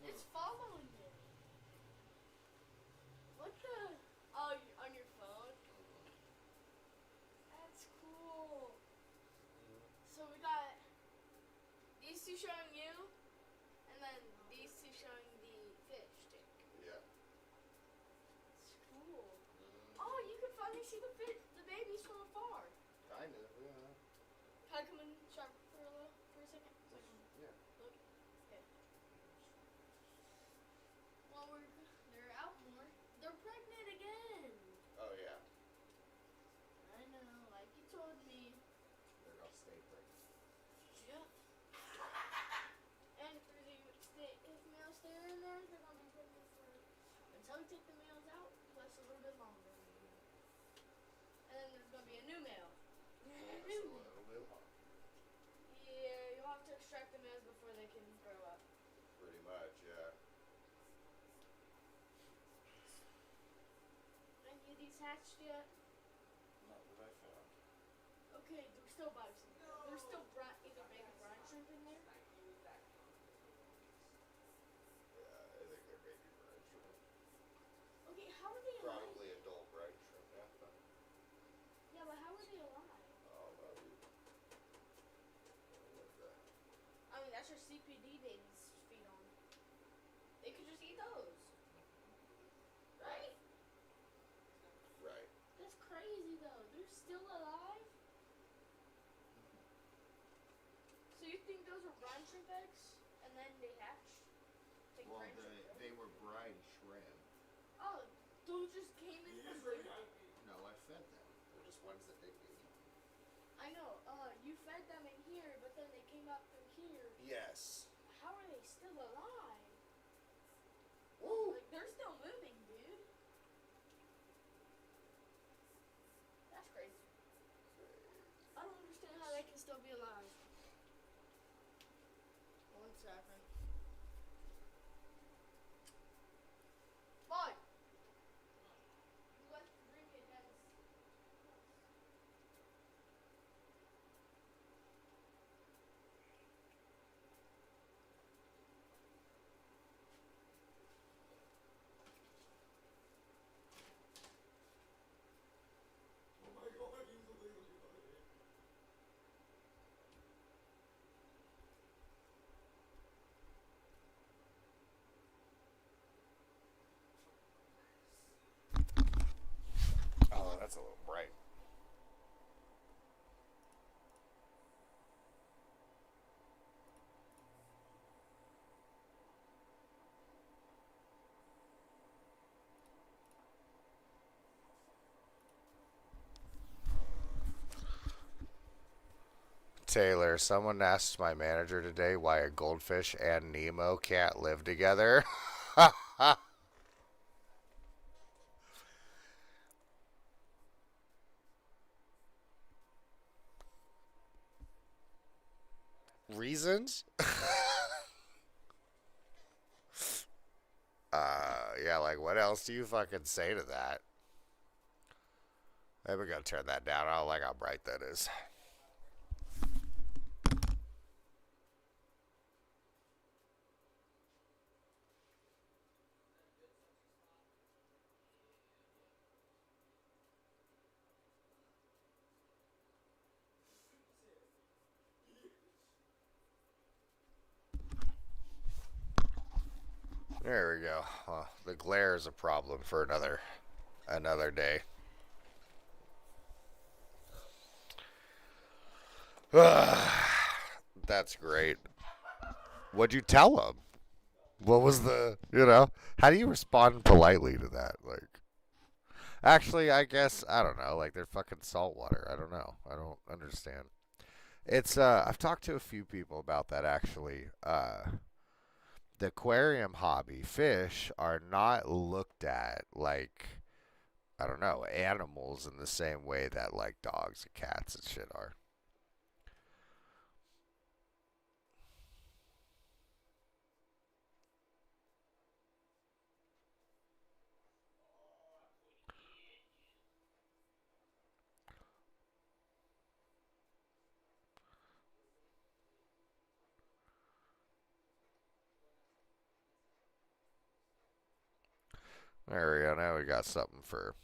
Speaker 3: It's following you. What the? Oh, on your phone? That's cool. So we got these two showing you, and then these two showing the fish stick.
Speaker 1: Yeah.
Speaker 3: It's cool. Oh, you can finally see the babies from afar.
Speaker 1: Kind of, yeah.
Speaker 3: Can I come in sharp for a second? So I can
Speaker 1: Yeah.
Speaker 3: look? Okay. Well, they're out more. They're pregnant again.
Speaker 1: Oh, yeah.
Speaker 3: I know, like you told me.
Speaker 1: They're gonna stay pregnant.
Speaker 3: Yep. And if males stay in there, they're gonna be pregnant for until we take the males out, plus a little bit longer. And then there's gonna be a new male.
Speaker 1: That's a little bit long.
Speaker 3: Yeah, you'll have to extract the males before they can grow up.
Speaker 1: Pretty much, yeah.
Speaker 3: Any of these hatched yet?
Speaker 1: Not that I found.
Speaker 3: Okay, there's still bugs in there. There's still either baby brine shrimp in there.
Speaker 1: Yeah, I think they're baby brine shrimp.
Speaker 3: Okay, how are they alive?
Speaker 1: Probably adult brine shrimp, yeah.
Speaker 3: Yeah, but how are they alive?
Speaker 1: Oh, well, what the?
Speaker 3: I mean, that's your CPD babies feed on. They could just eat those. Right?
Speaker 1: Right.
Speaker 3: That's crazy though. They're still alive? So you think those are brine shrimp eggs? And then they hatch? Like
Speaker 1: Well,
Speaker 3: brine shrimp?
Speaker 1: they were brine shrimp.
Speaker 3: Oh, those just came in from here?
Speaker 1: No, I fed them. They're just ones that they ate.
Speaker 3: I know, you fed them in here, but then they came up through here.
Speaker 1: Yes.
Speaker 3: How are they still alive?
Speaker 1: Woo!
Speaker 3: Like, they're still moving, dude. That's crazy. I don't understand how they can still be alive. 1 second. Boy! You like to drink it as...
Speaker 4: Oh my god, he's literally funny.
Speaker 1: Oh, that's a little bright. Taylor, someone asked my manager today why a goldfish and Nemo can't live together. Reasons? Yeah, like what else do you fucking say to that? Maybe we're gonna turn that down. I don't like how bright that is. There we go. The glare is a problem for another day. That's great. What'd you tell him? What was how do you respond politely to that? Like, actually, I guess, I don't know. Like, they're fucking salt water. I don't know. I don't understand. It's I've talked to a few people about that actually. The aquarium hobby, fish are not looked at like, I don't know, animals in the same way that like dogs and cats and shit are. There we go. Now we got something for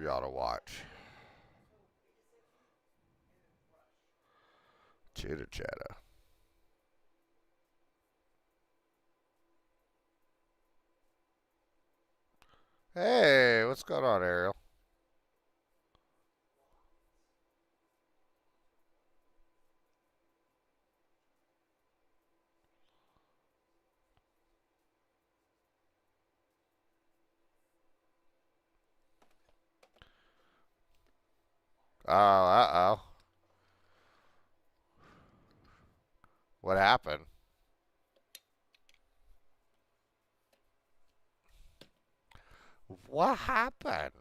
Speaker 1: y'all to watch. Chitter chatter. Hey, what's going on, Ariel? Oh, uh-oh. What happened? What happened?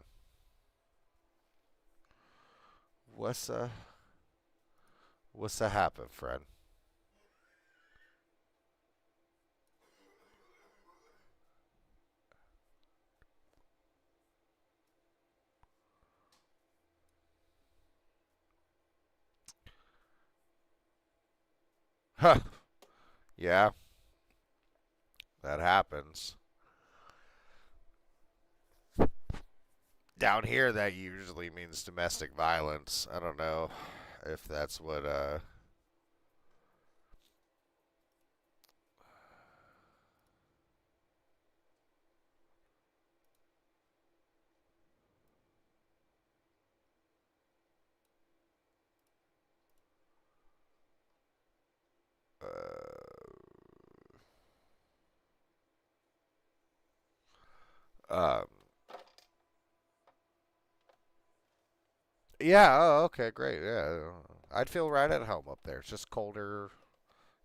Speaker 1: What's uh what's happen, friend? Huh. Yeah, that happens. Down here that usually means domestic violence. I don't know if that's what um yeah, oh, okay, great. Yeah. I'd feel right at home up there. It's just colder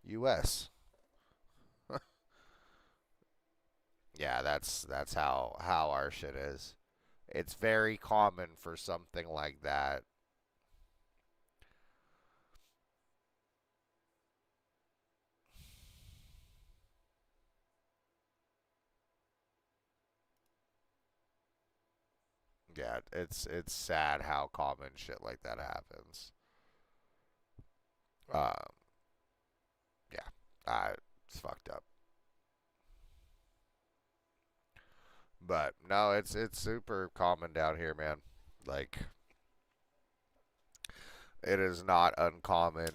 Speaker 1: US. Yeah, that's how our shit is. It's very common for something like that. Yeah, it's sad how common shit like that happens. Um, yeah, it's fucked up. But no, it's super common down here, man. Like it is not uncommon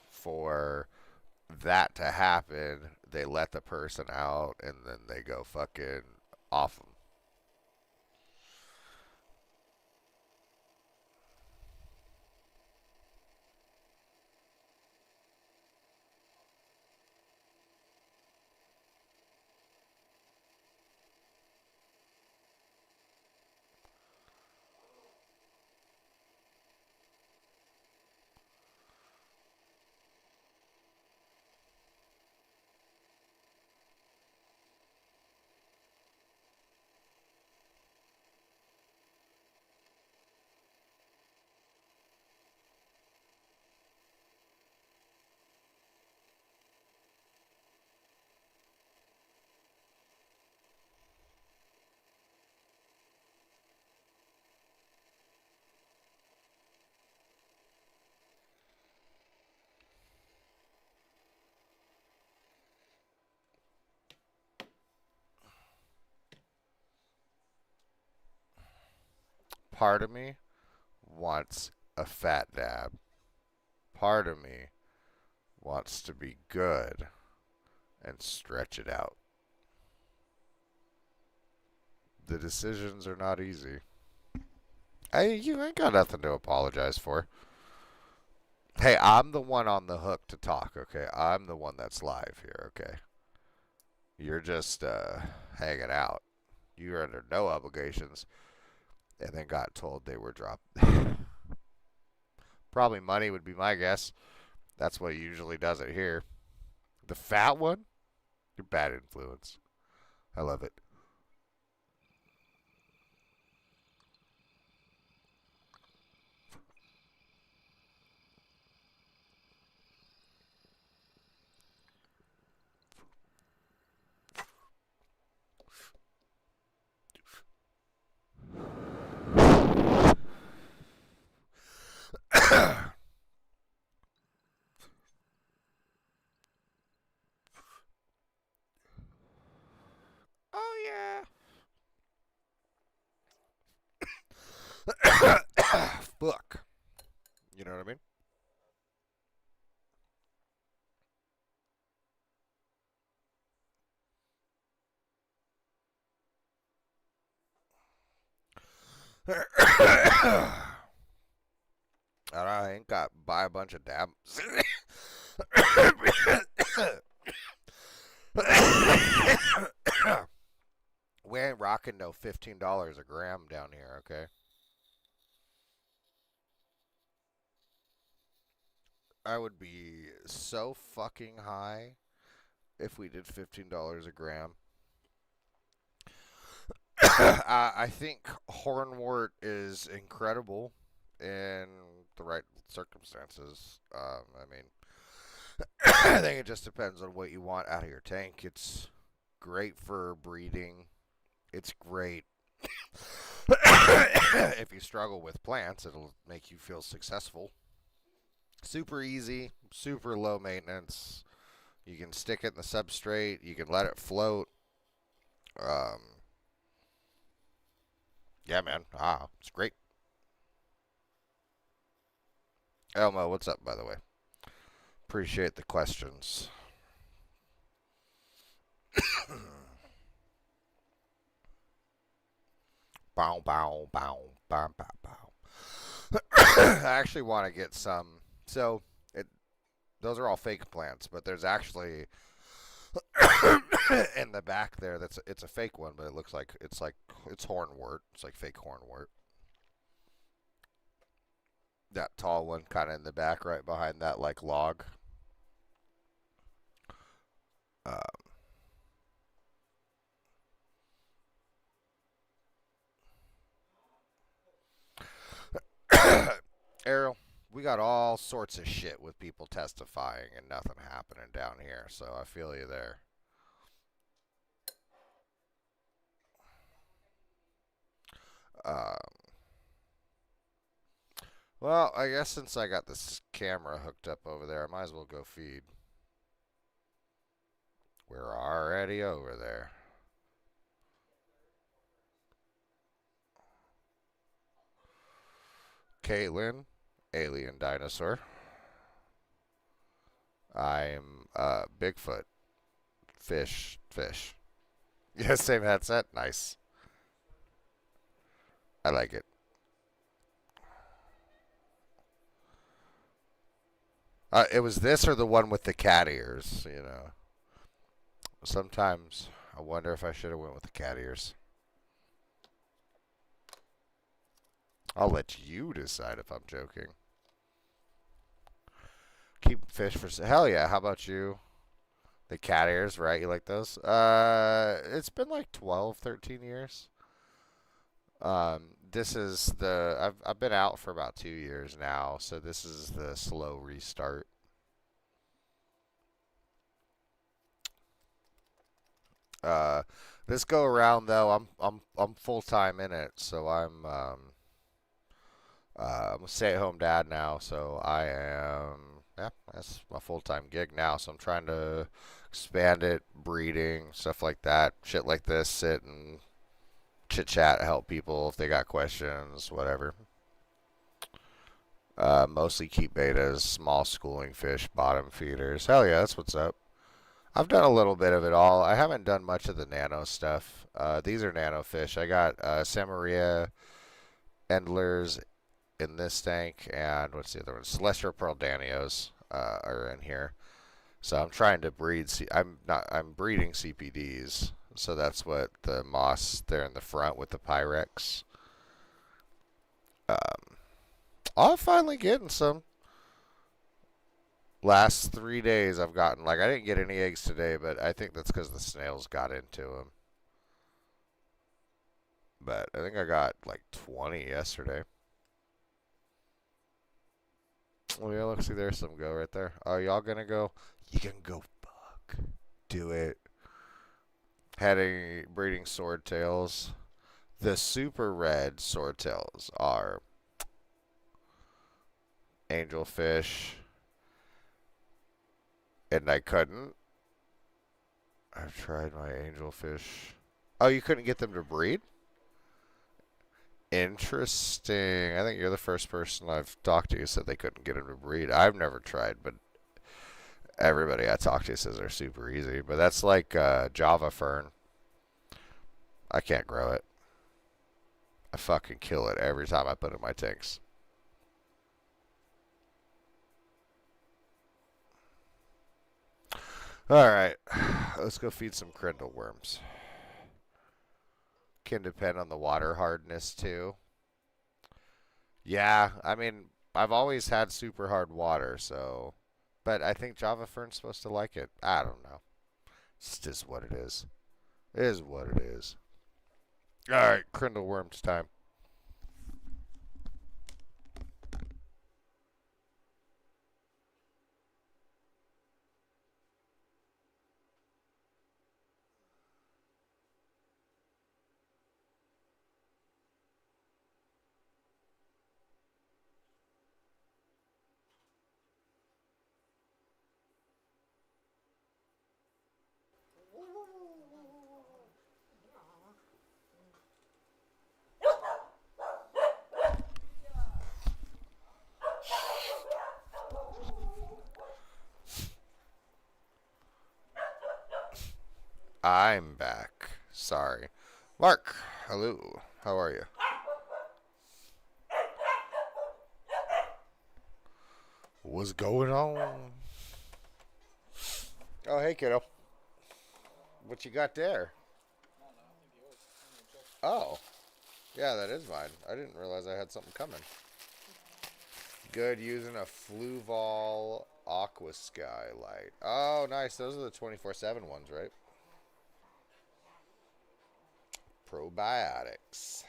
Speaker 1: for that to happen. They let the person out and then they go fucking off them. Part of me wants a fat dab. Part of me wants to be good and stretch it out. The decisions are not easy. You ain't got nothing to apologize for. Hey, I'm the one on the hook to talk, okay? I'm the one that's live here, okay? You're just hanging out. You're under no obligations. and then got told they were dropped. Probably money would be my guess. That's what usually does it here. The fat one? You're bad influence. I love it. Oh yeah. Fuck. You know what I mean? I ain't got buy a bunch of dab. We ain't rocking no $15 a gram down here, okay? I would be so fucking high if we did $15 a gram. I think hornwort is incredible in the right circumstances. I mean, I think it just depends on what you want out of your tank. It's great for breeding. It's great if you struggle with plants. It'll make you feel successful. Super easy, super low maintenance. You can stick it in the substrate. You can let it float. Um, yeah, man. It's great. Elmo, what's up, by the way? Appreciate the questions. Bow, bow, bow, bow, bow, bow. I actually want to get some. So, those are all fake plants, but there's actually in the back there it's a fake one, but it looks like it's hornwort. It's like fake hornwort. That tall one, kind of in the back, right behind that like log. Uh, Errol, we got all sorts of shit with people testifying and nothing happening down here, so I feel you there. Uh, well, I guess since I got this camera hooked up over there, I might as well go feed. We're already over there. Caitlin, alien dinosaur. I'm Bigfoot, fish. Yeah, same headset. Nice. I like it. It was this or the one with the cat ears, you know. Sometimes I wonder if I should have went with the cat ears. I'll let you decide if I'm joking. Keep fish for hell yeah. How about you? The cat ears, right? You like those? It's been like 12, 13 years. This is I've been out for about 2 years now, so this is the slow restart. Uh, this go around though, I'm full time in it, so I'm a stay at home dad now, so I am yeah, that's my full time gig now. So I'm trying to expand it, breeding stuff like that, shit like this, sit and chit chat, help people if they got questions, whatever. Mostly keep betas, small schooling fish, bottom feeders. Hell yeah, that's what's up. I've done a little bit of it all. I haven't done much of the nano stuff. These are nano fish. I got Samaria Endlers in this tank, and what's the other one? Celestial Pearl Danios are in here. So I'm trying to breed. I'm breeding CPDs. So that's what the moss there in the front with the Pyrex. I'm finally getting some. Last 3 days I've gotten, like, I didn't get any eggs today, but I think that's because the snails got into them. But I think I got like 20 yesterday. Oh yeah, look, see, there's some go right there. Are y'all gonna go? You can go fuck. Do it. Heading breeding swordtails. The super red swordtails are angelfish, and I couldn't. I've tried my angelfish. Oh, you couldn't get them to breed? Interesting. I think you're the first person I've talked to who said they couldn't get them to breed. I've never tried, but everybody I talk to says they're super easy. But that's like Java fern. I can't grow it. I fucking kill it every time I put it in my tanks. Alright, let's go feed some crindle worms. Can depend on the water hardness too. Yeah, I mean, I've always had super hard water, so. But I think Java Fern's supposed to like it. I don't know. It's just what it is. It is what it is. Alright, crindle worms time. I'm back. Sorry. Mark, hello. How are you? What's going on? Oh, hey, kiddo. What you got there? Oh. Yeah, that is mine. I didn't realize I had something coming. Good using a Fluval Aqua Skylight. Oh, nice. Those are the 24/7 ones, right? Probiotics.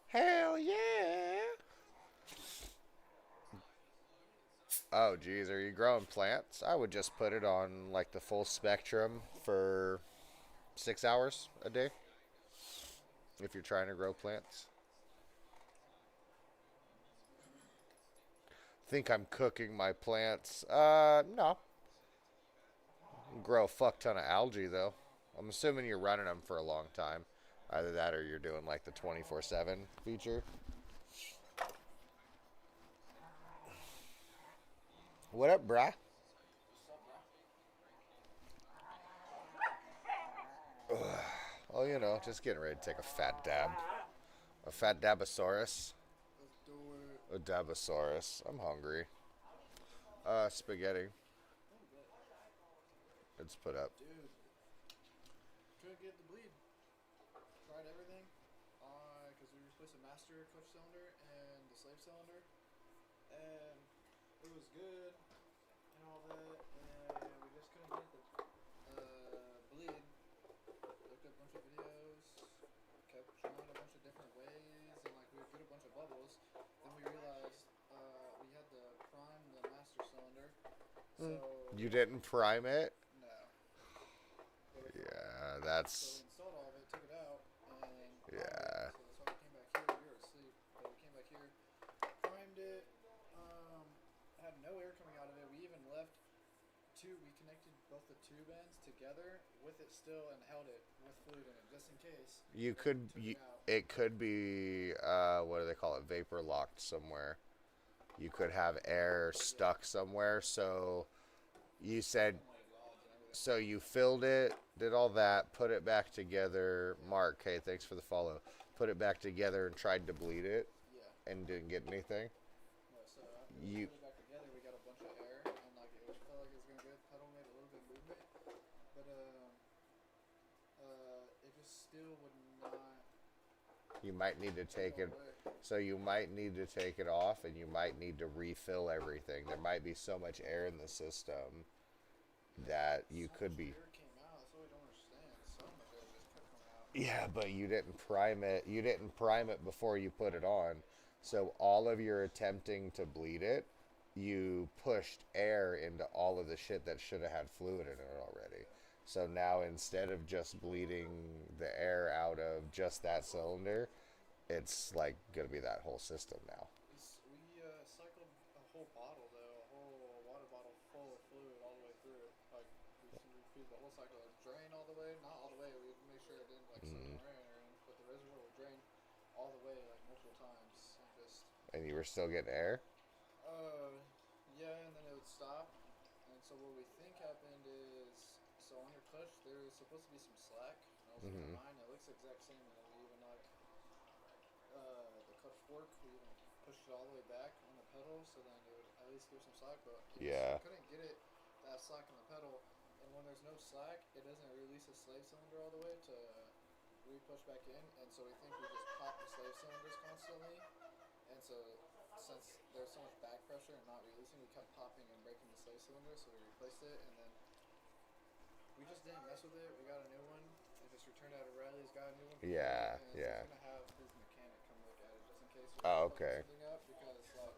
Speaker 1: Hell yeah. Oh, geez. Are you growing plants? I would just put it on, like, the full spectrum for 6 hours a day if you're trying to grow plants. Think I'm cooking my plants? No. Grow a fuck ton of algae, though. I'm assuming you're running them for a long time. Either that or you're doing, like, the 24/7 feature. What up, brah? Oh, you know, just getting ready to take a fat dab. A fat dabosaurus.
Speaker 5: Let's do it.
Speaker 1: A dabosaurus. I'm hungry. Spaghetti. It's put up.
Speaker 5: Dude, couldn't get the bleed. Tried everything. Because we replaced the master clutch cylinder and the slave cylinder. And it was good and all that. And we just couldn't get the bleed. Looked up a bunch of videos. Kept trying a bunch of different ways. And like we would get a bunch of bubbles. Then we realized we had to prime the master cylinder. So
Speaker 1: You didn't prime it?
Speaker 5: no.
Speaker 1: Yeah,
Speaker 5: So
Speaker 1: that's.
Speaker 5: we installed all of it, took it out, and
Speaker 1: Yeah.
Speaker 5: so that's why we came back here. You were asleep, but we came back here, primed it. Had no air coming out of it. We even left we connected both the tube ends together with it still and held it with fluid in it, just in case.
Speaker 1: You could. It could be. What do they call it? Vapor locked somewhere. You could have air stuck somewhere. So you said. So you filled it, did all that, put it back together. Mark, hey, thanks for the follow. Put it back together and tried to bleed it.
Speaker 5: Yeah.
Speaker 1: And didn't get anything.
Speaker 5: No, so after we put it back together, we got a bunch of air, and like it was, felt like it was gonna good. Pedal made a little bit of movement, but it just still would not.
Speaker 1: You might need to take it.
Speaker 5: Go away.
Speaker 1: So you might need to take it off, and you might need to refill everything. There might be so much air in the system that you
Speaker 5: So
Speaker 1: could
Speaker 5: much
Speaker 1: be.
Speaker 5: air came out. That's what I don't understand. So much air just kept coming out.
Speaker 1: Yeah, but you didn't prime it. You didn't prime it before you put it on. So all of your attempting to bleed it, you pushed air into all of the shit that should have had fluid in it already. So now instead of just bleeding the air out of just that cylinder, it's like gonna be that whole system now.
Speaker 5: We cycled a whole bottle though, a whole water bottle full of fluid all the way through. Like we repeated the whole cycle. It drained all the way, not all the way. We would make sure it didn't like soak in rain or anything, but the reservoir would drain all the way like multiple times. And just
Speaker 1: And you were still getting air?
Speaker 5: uh yeah, and then it would stop. And so what we think happened is so on your clutch there was supposed to be some slack. And I was looking at mine. It looks the exact same, and then we even like the clutch fork, we even pushed it all the way back on the pedal, so then it would at least give some slack. But
Speaker 1: Yeah.
Speaker 5: we couldn't get it that slack in the pedal, and when there's no slack, it doesn't release the slave cylinder all the way to re-push back in, and so we think we just pop the slave cylinders constantly, and so since there's so much back pressure and not releasing, we kept popping and breaking the slave cylinder, so we replaced it, and then we just didn't mess with it. We got a new one. It just returned out of Riley's, got a new one.
Speaker 1: Yeah,
Speaker 5: And
Speaker 1: yeah.
Speaker 5: So he's gonna have his mechanic come look at it just in case we
Speaker 1: Oh,
Speaker 5: fuck
Speaker 1: okay.
Speaker 5: something up because like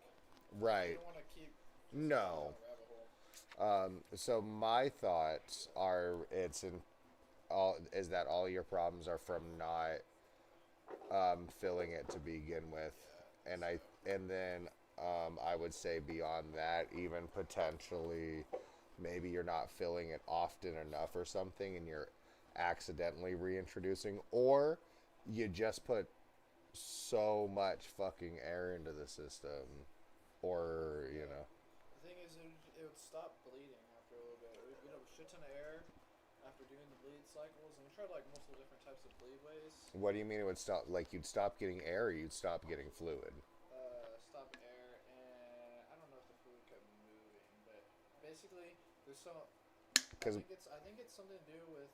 Speaker 5: we
Speaker 1: Right.
Speaker 5: don't want to keep just
Speaker 1: No.
Speaker 5: going down a rabbit hole.
Speaker 1: So my thoughts are it's in all is that all your problems are from not filling it to begin with, and then I would say beyond that, even potentially maybe you're not filling it often enough or something, and you're accidentally reintroducing, or you just put so much fucking air into the system, or you know.
Speaker 5: The thing is, it would stop bleeding after a little bit. We'd get a shit ton of air after doing the bleed cycles, and we tried like multiple different types of bleed ways.
Speaker 1: What do you mean it would stop? Like you'd stop getting air, or you'd stop getting fluid?
Speaker 5: Stop air, and I don't know if the fluid kept moving, but basically, there's so.
Speaker 1: Because
Speaker 5: I think it's something to do with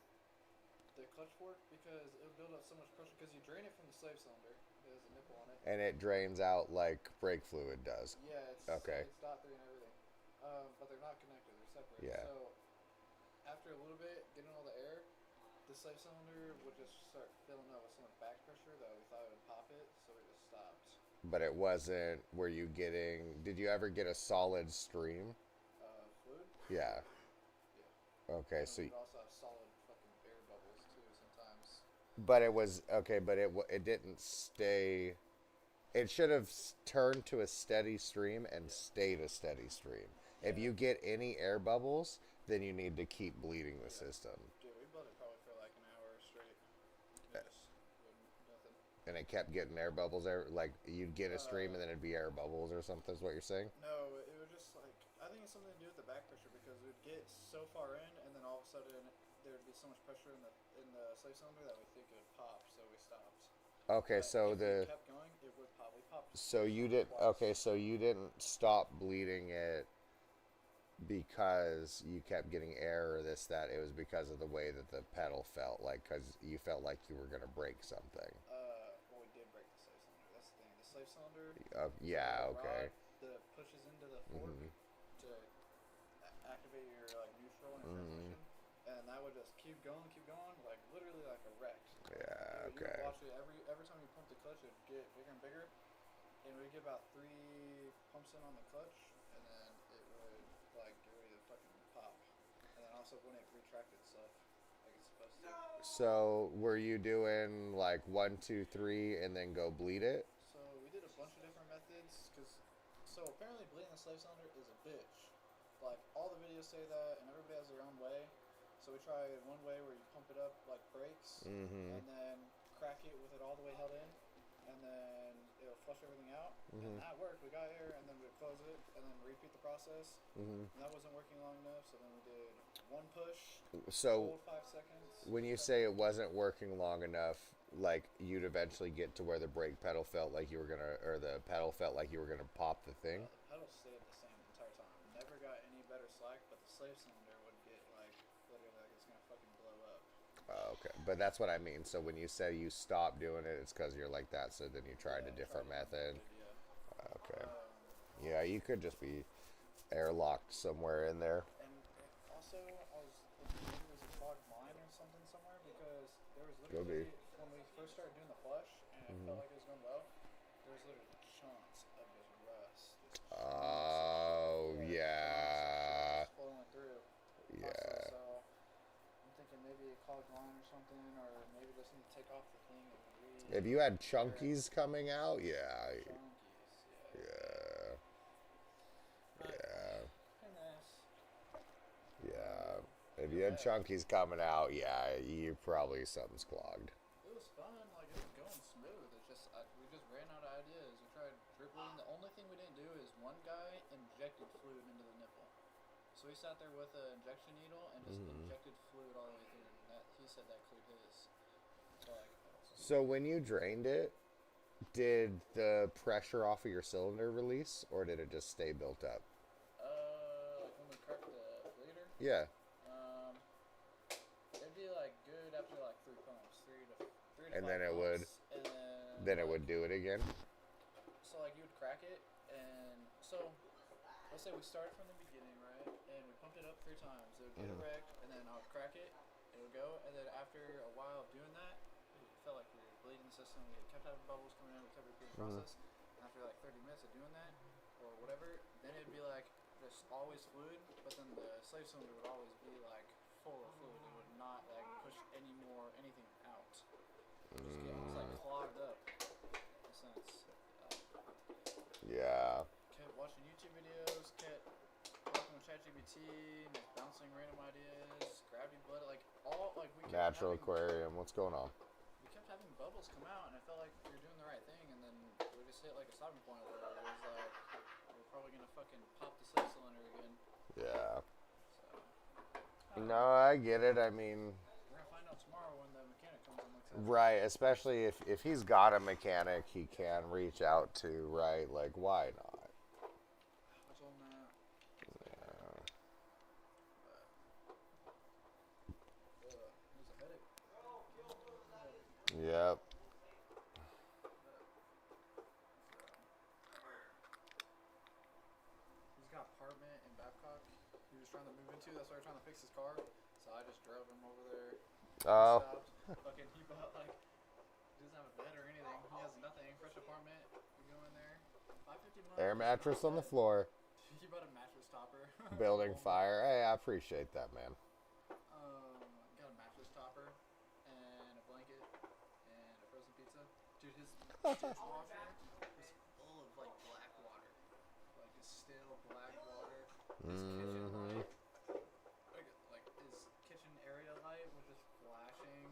Speaker 5: the clutch fork because it'll build up so much pressure because you drain it from the slave cylinder. There's a nipple on it.
Speaker 1: and it drains out like brake fluid does.
Speaker 5: Yeah, it's
Speaker 1: Okay.
Speaker 5: It's dot three and everything, but they're not connected. They're separate.
Speaker 1: Yeah.
Speaker 5: So after a little bit, getting all the air, the slave cylinder would just start filling up with so much back pressure that we thought it would pop it, so we just stopped.
Speaker 1: But it wasn't. Were you getting? Did you ever get a solid stream?
Speaker 5: Fluid.
Speaker 1: Yeah.
Speaker 5: Yeah.
Speaker 1: Okay.
Speaker 5: And
Speaker 1: So,
Speaker 5: we'd also have solid fucking air bubbles too sometimes.
Speaker 1: but it was okay. But it didn't stay. It should have turned to a steady stream and stayed a steady stream. If you get any air bubbles, then you need to keep bleeding the system.
Speaker 5: Dude, we bled it probably for like an hour straight. Just nothing.
Speaker 1: And it kept getting air bubbles there. Like you'd get a stream and then it'd be air bubbles or something. Is what you're saying?
Speaker 5: No, it would just like I think it's something to do with the back pressure because it would get so far in, and then all of a sudden there would be so much pressure in the slave cylinder that we think it would pop, so we stopped.
Speaker 1: Okay.
Speaker 5: But
Speaker 1: So
Speaker 5: if we
Speaker 1: the
Speaker 5: kept going, it would pop. We popped.
Speaker 1: so you did okay. So you didn't stop bleeding it because you kept getting air or this that. It was because of the way that the pedal felt, like because you felt like you were gonna break something.
Speaker 5: Well, we did break the slave cylinder. That's the thing. The slave cylinder.
Speaker 1: Yeah.
Speaker 5: the
Speaker 1: Okay.
Speaker 5: Rod that pushes into the fork to activate your like neutral and transmission, and that would just keep going, like literally like a wreck.
Speaker 1: Yeah.
Speaker 5: You would
Speaker 1: Okay.
Speaker 5: watch it every time you pump the clutch, it'd get bigger and bigger, and we'd get about 3 pumps in on the clutch, and then it would like get ready to fucking pop, and then also wouldn't retract itself like it's supposed to.
Speaker 1: So were you doing like 1, 2, 3, and then go bleed it?
Speaker 5: So we did a bunch of different methods, so apparently bleeding the slave cylinder is a bitch. Like all the videos say that, and everybody has their own way. So we tried one way where you pump it up like brakes, and then crack it with it all the way held in, and then it'll flush everything out. And that worked. We got air, and then we'd close it, and then repeat the process. And that wasn't working long enough, so then we did one push,
Speaker 1: So
Speaker 5: hold 5 seconds.
Speaker 1: when you say it wasn't working long enough, like you'd eventually get to where the brake pedal felt like you were gonna, or the pedal felt like you were gonna pop the thing.
Speaker 5: The pedal stayed the same the entire time. Never got any better slack, but the slave cylinder would get like literally like it's gonna fucking blow up.
Speaker 1: Okay, but that's what I mean. So when you say you stop doing it, it's because you're like that. So then you tried a different method.
Speaker 5: Yeah.
Speaker 1: Okay. Yeah, you could just be airlocked somewhere in there.
Speaker 5: And also, I was looking, maybe it was a clogged line or something somewhere because there was
Speaker 1: Could be.
Speaker 5: literally when we first started doing the flush and it felt like it was going well. There was literally chunks of just rust, just chunks of shit.
Speaker 1: Oh
Speaker 5: Yeah, chunks of shit
Speaker 1: yeah,
Speaker 5: just flowing through constantly.
Speaker 1: yeah.
Speaker 5: So I'm thinking maybe a clogged line or something, or maybe just need to take off the thing and
Speaker 1: If you had
Speaker 5: air it.
Speaker 1: chunkies coming out, yeah,
Speaker 5: Chunkies,
Speaker 1: yeah,
Speaker 5: But
Speaker 1: yeah,
Speaker 5: who knows?
Speaker 1: yeah. If
Speaker 5: Feel
Speaker 1: you had
Speaker 5: bad.
Speaker 1: chunkies coming out, yeah, you probably something's clogged.
Speaker 5: It was fun, like it was going smooth. It's just we just ran out of ideas. We tried drip bleeding. The only thing we didn't do is one guy injected fluid into the nipple. So he sat there with an injection needle and just injected fluid all the way through. And that he said that cleared his. So like,
Speaker 1: So when you drained it, did the pressure off of your cylinder release, or did it just stay built up?
Speaker 5: like when we cracked the bleeder,
Speaker 1: Yeah,
Speaker 5: um, it'd be like good after like three pumps, three to
Speaker 1: and
Speaker 5: five
Speaker 1: then it would,
Speaker 5: pumps, and then
Speaker 1: it
Speaker 5: like
Speaker 1: would do it again.
Speaker 5: so like you would crack it, and so let's say we started from the beginning, right? And we pumped it up three times. It would get erect, and then I would crack it. It would go, and then after a while of doing that, it felt like we were bleeding the system. We kept having bubbles coming in. We kept repeating the process. And after like 30 minutes of doing that, or whatever, then it'd be like there's always fluid, but then the slave cylinder would always be like full of fluid. It would not like push anything out. It was like clogged up in a sense.
Speaker 1: Yeah,
Speaker 5: Kept watching YouTube videos, kept talking with ChatGPT, just bouncing random ideas, gravity blood, like all like
Speaker 1: natural aquarium. What's going on?
Speaker 5: we kept having bubbles come out, and I felt like we were doing the right thing, and then we just hit like a stopping point where it was like we're probably gonna fucking pop the slip cylinder again.
Speaker 1: Yeah.
Speaker 5: So
Speaker 1: No, I get it. I mean,
Speaker 5: we're gonna find out tomorrow when the mechanic comes and looks at it.
Speaker 1: right, especially if he's got a mechanic he can reach out to, right? Like, why not?
Speaker 5: I told him that. But it was a headache.
Speaker 1: Yep.
Speaker 5: He's got an apartment in Babcock he was trying to move into. That's why we're trying to fix his car. So I just drove him over there.
Speaker 1: Oh,
Speaker 5: Stopped. Fucking, he bought like, he doesn't have a bed or anything. He has nothing. Fresh apartment. We go in there. 550 a month.
Speaker 1: air mattress on the floor,
Speaker 5: He bought a mattress topper.
Speaker 1: building fire. Hey, I appreciate that, man.
Speaker 5: Got a mattress topper and a blanket and a frozen pizza. Dude, his dishwasher was full of like black water, like just stale black water. His kitchen light, like his kitchen area light was just flashing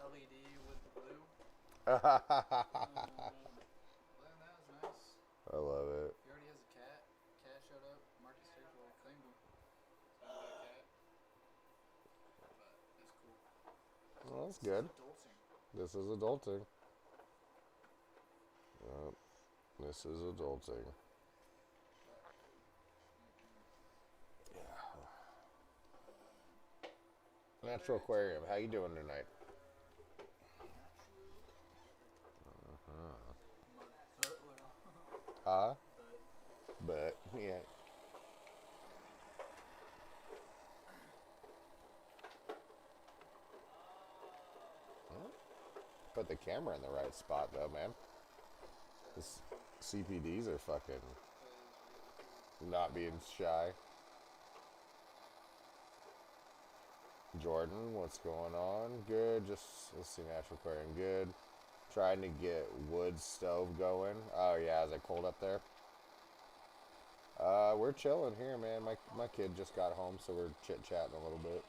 Speaker 5: LED with blue. Other than that, was nice.
Speaker 1: I love it.
Speaker 5: He already has a cat. Cat showed up. Marcus Churchill claimed him. So he got a cat. But that's cool.
Speaker 1: Well, that's good.
Speaker 5: Adulting.
Speaker 1: This is adulting. Yep. This is adulting. Natural aquarium. How you doing tonight? Huh? But yeah. Put the camera in the right spot though, man. This CPDs are fucking not being shy. Jordan, what's going on? Good. Just let's see, natural aquarium. Good. Trying to get wood stove going. Oh yeah, is it cold up there? We're chilling here, man. My kid just got home, so we're chit chatting a little bit.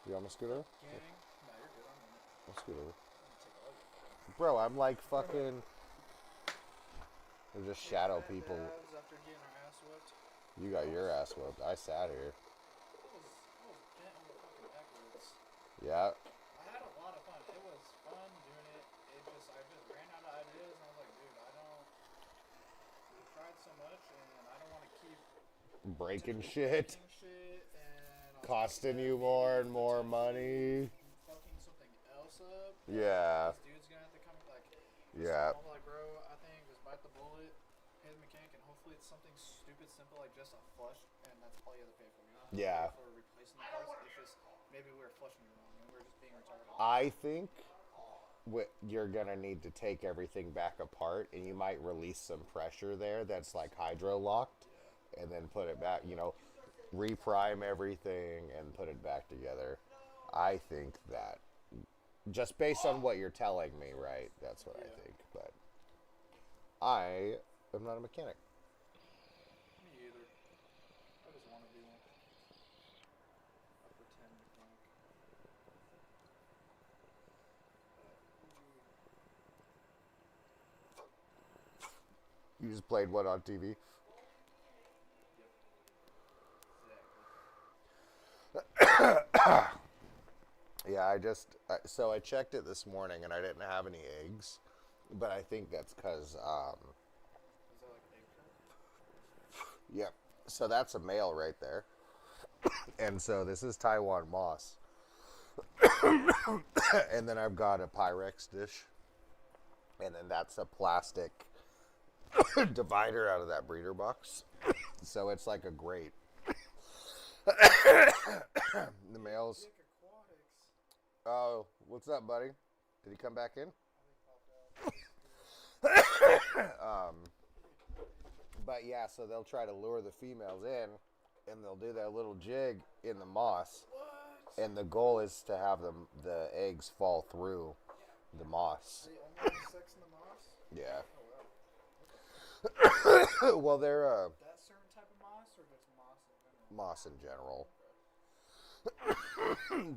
Speaker 1: You on my scooter?
Speaker 5: Gang? Nah, you're good. I'm in it.
Speaker 1: My scooter.
Speaker 5: I'm gonna take all your
Speaker 1: Bro, I'm like fucking. They're just shadow people.
Speaker 5: After getting our ass whipped.
Speaker 1: You got your ass whooped. I sat here.
Speaker 5: It was bent over fucking backwards.
Speaker 1: Yeah.
Speaker 5: I had a lot of fun. It was fun doing it. I just ran out of ideas and I was like, dude, I tried so much and I don't want to keep
Speaker 1: Breaking shit.
Speaker 5: breaking shit and
Speaker 1: costing you more and more money.
Speaker 5: fucking something else up.
Speaker 1: Yeah.
Speaker 5: This dude's gonna have to come like.
Speaker 1: Yeah.
Speaker 5: I'm like, bro, I think just bite the bullet, pay the mechanic, and hopefully it's something stupid simple like just a flush, and that's all you have to pay for. You don't have to
Speaker 1: Yeah.
Speaker 5: pay for replacing the parts. It's just maybe we were flushing it wrong and we were just being retarded.
Speaker 1: I think you're gonna need to take everything back apart, and you might release some pressure there that's like hydro locked, and then put it back. Reprime everything and put it back together. I think that just based on what you're telling me, right? That's what I think. But I am not a mechanic.
Speaker 5: Me either. I just want to be one. I pretend mechanic.
Speaker 1: You just played what on TV?
Speaker 5: Exactly.
Speaker 1: Yeah, so I checked it this morning and I didn't have any eggs, but I think that's because
Speaker 5: Is that like egg carton?
Speaker 1: yep. So that's a male right there, and so this is Taiwan moss, and then I've got a Pyrex dish, and then that's a plastic divider out of that breeder box. So it's like a grate. The males.
Speaker 5: Dick Aquatics.
Speaker 1: Oh, what's up, buddy? Did he come back in? But yeah, so they'll try to lure the females in, and they'll do that little jig in the moss,
Speaker 5: What?
Speaker 1: and the goal is to have the eggs fall through the moss.
Speaker 5: They only have sex in the moss?
Speaker 1: Yeah.
Speaker 5: Oh wow.
Speaker 1: Well, they're
Speaker 5: That certain type of moss or just moss in general?
Speaker 1: moss in general.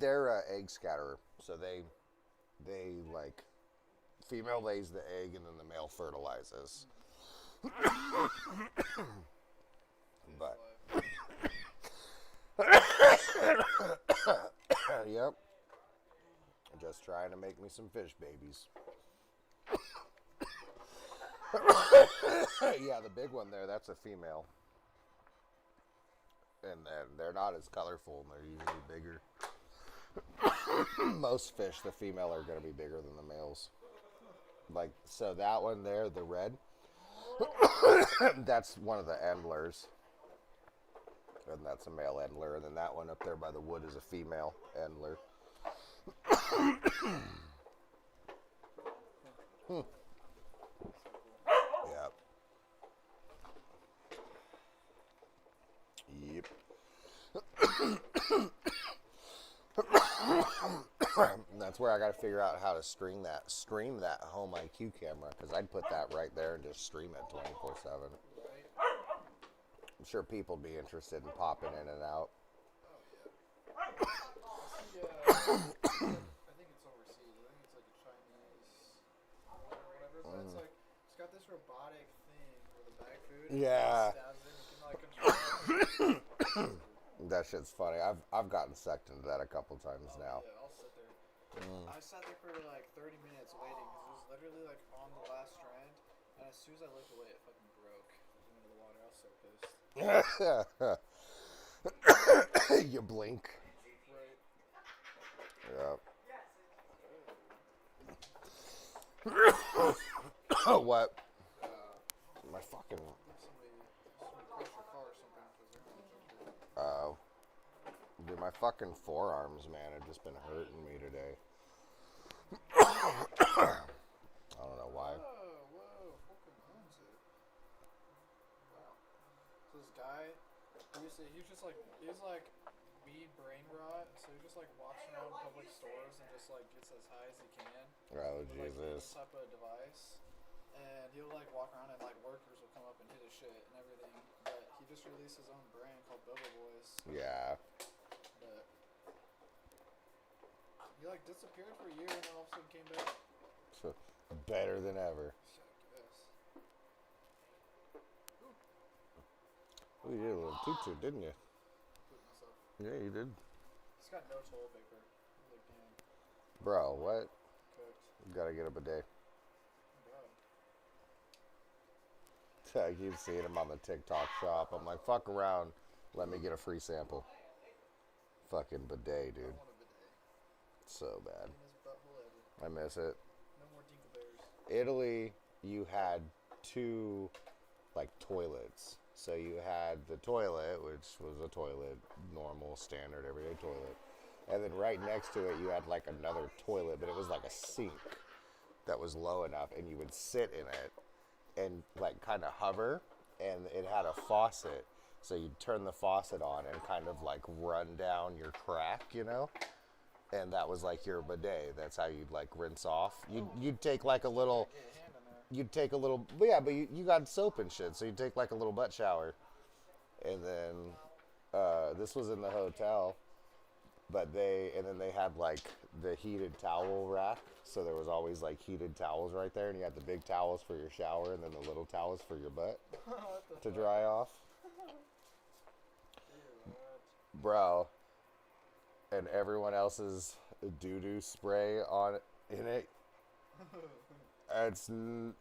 Speaker 1: They're egg scatterer, so they like female lays the egg and then the male fertilizes. But yep, just trying to make me some fish babies. Yeah, the big one there, that's a female. And then they're not as colorful and they're usually bigger. Most fish, the female are going to be bigger than the males. Like, so that one there, the red, that's one of the endlers. And that's a male endler. And then that one up there by the wood is a female endler. Yep. Yep. And that's where I got to figure out how to stream that home IQ camera, because I'd put that right there and just stream it 24/7. I'm sure people would be interested in popping in and out.
Speaker 5: I think it's overseas. I think it's like a Chinese or whatever. So it's like it's got this robotic thing with a bag food. And
Speaker 1: Yeah.
Speaker 5: it stabs it and you can like control it.
Speaker 1: That shit's funny. I've gotten sucked into that a couple times now.
Speaker 5: Yeah, I'll sit there. I sat there for like 30 minutes waiting because it was literally like on the last strand, and as soon as I looked away, it fucking broke into the water. I was so pissed.
Speaker 1: You blink.
Speaker 5: Right.
Speaker 1: Yeah. What? My fucking.
Speaker 5: Somebody crashed your car or something because they're gonna jump you.
Speaker 1: Dude, my fucking forearms, man, have just been hurting me today. I don't know why.
Speaker 5: Whoa, fucking owns it. Wow. So this guy, he's just like, he's like weed brain rot, so he just like walks around public stores and just like gets as high as he can.
Speaker 1: Oh,
Speaker 5: with, like, any
Speaker 1: Jesus.
Speaker 5: type of device. And he'll like walk around and like workers will come up and hit his shit and everything. But he just released his own brand called Bubble Boys.
Speaker 1: Yeah.
Speaker 5: But he like disappeared for a year and then all of a sudden came back.
Speaker 1: So, better than ever.
Speaker 5: Shit, I guess.
Speaker 1: Oh, you did a little toot-toot, didn't you?
Speaker 5: Poop myself.
Speaker 1: Yeah, you did.
Speaker 5: He's got no toilet paper. I'm like, damn,
Speaker 1: Bro, what?
Speaker 5: cooked.
Speaker 1: You gotta get a bidet.
Speaker 5: Oh, God.
Speaker 1: I keep seeing him on the TikTok shop. I'm like, fuck around. Let me get a free sample. fucking bidet,
Speaker 5: I
Speaker 1: dude.
Speaker 5: want a bidet.
Speaker 1: So bad.
Speaker 5: Cleanest butthole ever.
Speaker 1: I miss it.
Speaker 5: No more Dinkleberries.
Speaker 1: Italy, you had two like toilets. So you had the toilet, which was a toilet, normal, standard, everyday toilet. And then right next to it, you had like another toilet, but it was like a sink that was low enough, and you would sit in it and like kind of hover, and it had a faucet. So you'd turn the faucet on and kind of like run down your crack, you know? And that was like your bidet. That's how you'd like rinse off. You'd take like a little,
Speaker 5: Get a hand in there.
Speaker 1: you'd take a little, but yeah, but you got soap and shit, so you'd take like a little butt shower. And then this was in the hotel, but and then they had like the heated towel rack, so there was always like heated towels right there, and you had the big towels for your shower, and then the little towels for your butt
Speaker 5: What the
Speaker 1: to
Speaker 5: fuck?
Speaker 1: dry off.
Speaker 5: Ew, what?
Speaker 1: Bro, and everyone else's doo-doo spray on in it.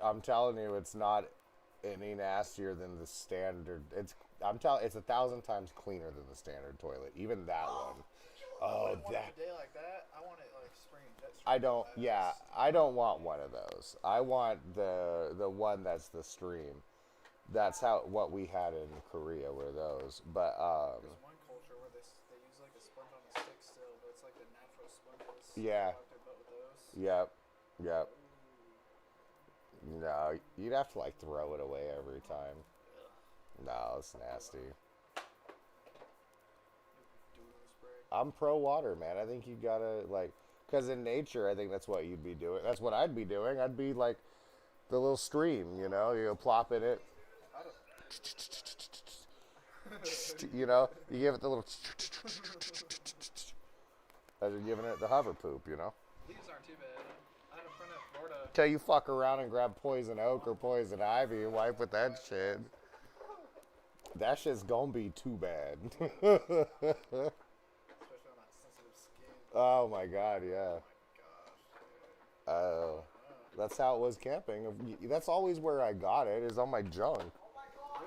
Speaker 1: I'm telling you, it's not any nastier than the standard. It's 1,000 times cleaner than the standard toilet. Even that one.
Speaker 5: I
Speaker 1: Oh,
Speaker 5: wouldn't want
Speaker 1: that.
Speaker 5: a bidet like that. I want it like spraying jet stream.
Speaker 1: I don't. Yeah, I don't want one of those. I want the one that's the stream. That's what we had in Korea were those. But
Speaker 5: There's one culture where they use like a sponge on a stick still, but it's like the natural sponges.
Speaker 1: Yeah.
Speaker 5: They wipe their butt with those.
Speaker 1: yep, yep.
Speaker 5: Ooh.
Speaker 1: No, you'd have to like throw it away every time. No, it's nasty.
Speaker 5: Doo-doo spray.
Speaker 1: I'm pro water, man. I think you gotta like, cause in nature, I think that's what you'd be doing. That's what I'd be doing. I'd be like the little stream, you know. You plop in it,
Speaker 5: I don't.
Speaker 1: you know. You give it the little, as you're giving it the hover poop, you know.
Speaker 5: These aren't too bad. I had a friend in Florida.
Speaker 1: Till you fuck around and grab poison oak or poison ivy and wipe with that shit. That shit's gonna be too bad.
Speaker 5: Especially on that sensitive skin.
Speaker 1: Oh my god, yeah.
Speaker 5: Oh my gosh, dude.
Speaker 1: Oh, that's how it was camping. That's always where I got it, is on my junk.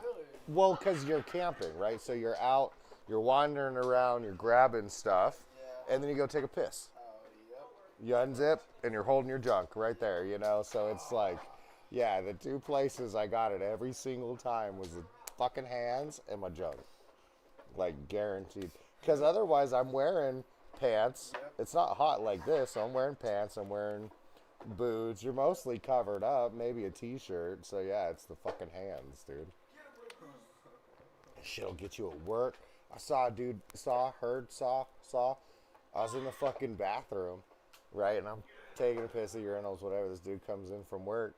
Speaker 5: Really?
Speaker 1: Well, because you're camping, right? So you're out, you're wandering around, you're grabbing stuff,
Speaker 5: Yeah.
Speaker 1: and then you go take a piss.
Speaker 5: Oh, yep.
Speaker 1: You unzip, and you're holding your junk right there, you know? So it's like, yeah, the two places I got it every single time was the fucking hands and my junk. Like, guaranteed. Because otherwise, I'm wearing pants.
Speaker 5: Yep.
Speaker 1: It's not hot like this, so I'm wearing pants, I'm wearing boots. You're mostly covered up, maybe a t-shirt. So yeah, it's the fucking hands, dude. Shit'll get you at work. I saw a dude, saw. I was in the fucking bathroom, right? And I'm taking a piss at urinals, whatever. This dude comes in from work,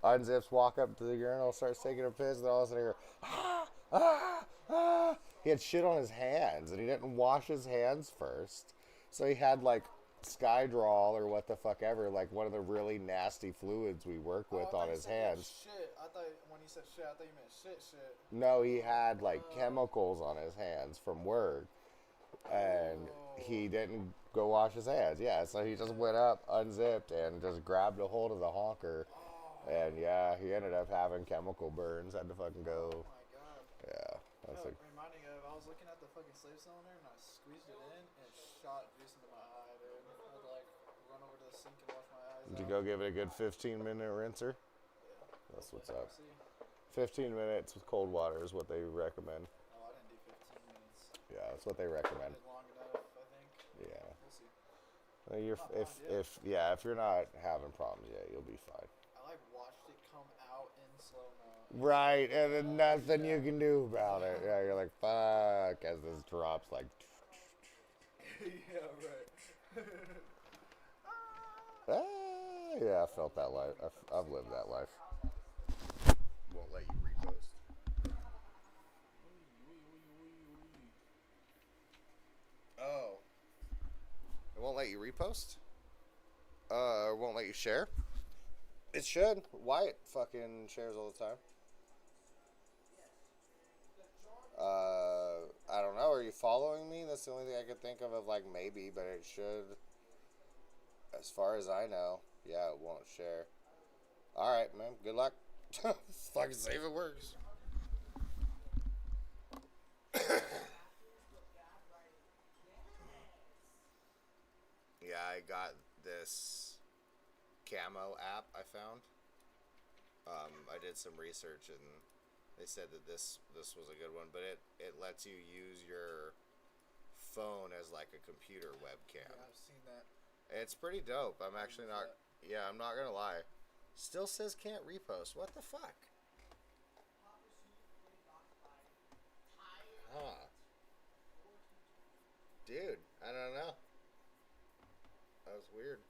Speaker 1: unzips, walk up to the urinal, starts taking a piss, and all of a sudden I hear, ah, ah, ah. He had shit on his hands, and he didn't wash his hands first. So he had like Skydrol or what the fuck ever, like one of the really nasty fluids we work with
Speaker 5: Oh, I
Speaker 1: on
Speaker 5: thought you
Speaker 1: his
Speaker 5: said
Speaker 1: hands.
Speaker 5: Shit. I thought when you said shit, I thought you meant shit.
Speaker 1: No, he had like chemicals on his hands from work, and he didn't go wash his hands. Yeah, so he just went up, unzipped, and just grabbed a hold of the honker. And yeah, he ended up having chemical burns. Had to fucking go.
Speaker 5: Oh my god.
Speaker 1: Yeah, that's
Speaker 5: You know,
Speaker 1: like,
Speaker 5: reminding of, I was looking at the fucking slave cylinder and I squeezed it in and it shot juice into my eye, dude. I had to like run over to the sink and wash my eyes
Speaker 1: did you
Speaker 5: out.
Speaker 1: go give it a good 15-minute rinser?
Speaker 5: Yeah.
Speaker 1: That's what's
Speaker 5: Like
Speaker 1: up.
Speaker 5: see.
Speaker 1: 15 minutes with cold water is what they recommend.
Speaker 5: Oh, I didn't do 15 minutes.
Speaker 1: Yeah, that's what they
Speaker 5: I
Speaker 1: recommend.
Speaker 5: did long enough, I think.
Speaker 1: Yeah.
Speaker 5: We'll see.
Speaker 1: You're,
Speaker 5: Not
Speaker 1: if
Speaker 5: bad, yeah.
Speaker 1: if you're not having problems, yeah, you'll be fine.
Speaker 5: I like watched it come out in slow mo.
Speaker 1: Right, and then nothing you can do about it. Yeah, you're like, fuck, as this drops, like,
Speaker 5: Yeah, right.
Speaker 1: yeah, I felt that life. I've lived that life. Won't let you repost. Oh. It won't let you repost? It won't let you share? It should. Wyatt fucking shares all the time. I don't know. Are you following me? That's the only thing I could think of like maybe, but it should. As far as I know, yeah, it won't share. All right, man. Good luck. Fucking see if it works. Yeah, I got this camo app I found. I did some research and they said that this was a good one, but it lets you use your phone as like a computer webcam.
Speaker 5: Yeah, I've seen that.
Speaker 1: It's pretty dope. I'm
Speaker 5: I
Speaker 1: actually
Speaker 5: use
Speaker 1: not.
Speaker 5: that.
Speaker 1: Yeah, I'm not gonna lie. Still says can't repost. What the fuck?
Speaker 4: Papa Snoop getting doxxed by Tyrant.
Speaker 1: Huh?
Speaker 4: 422.
Speaker 1: Dude, I don't know. That was weird.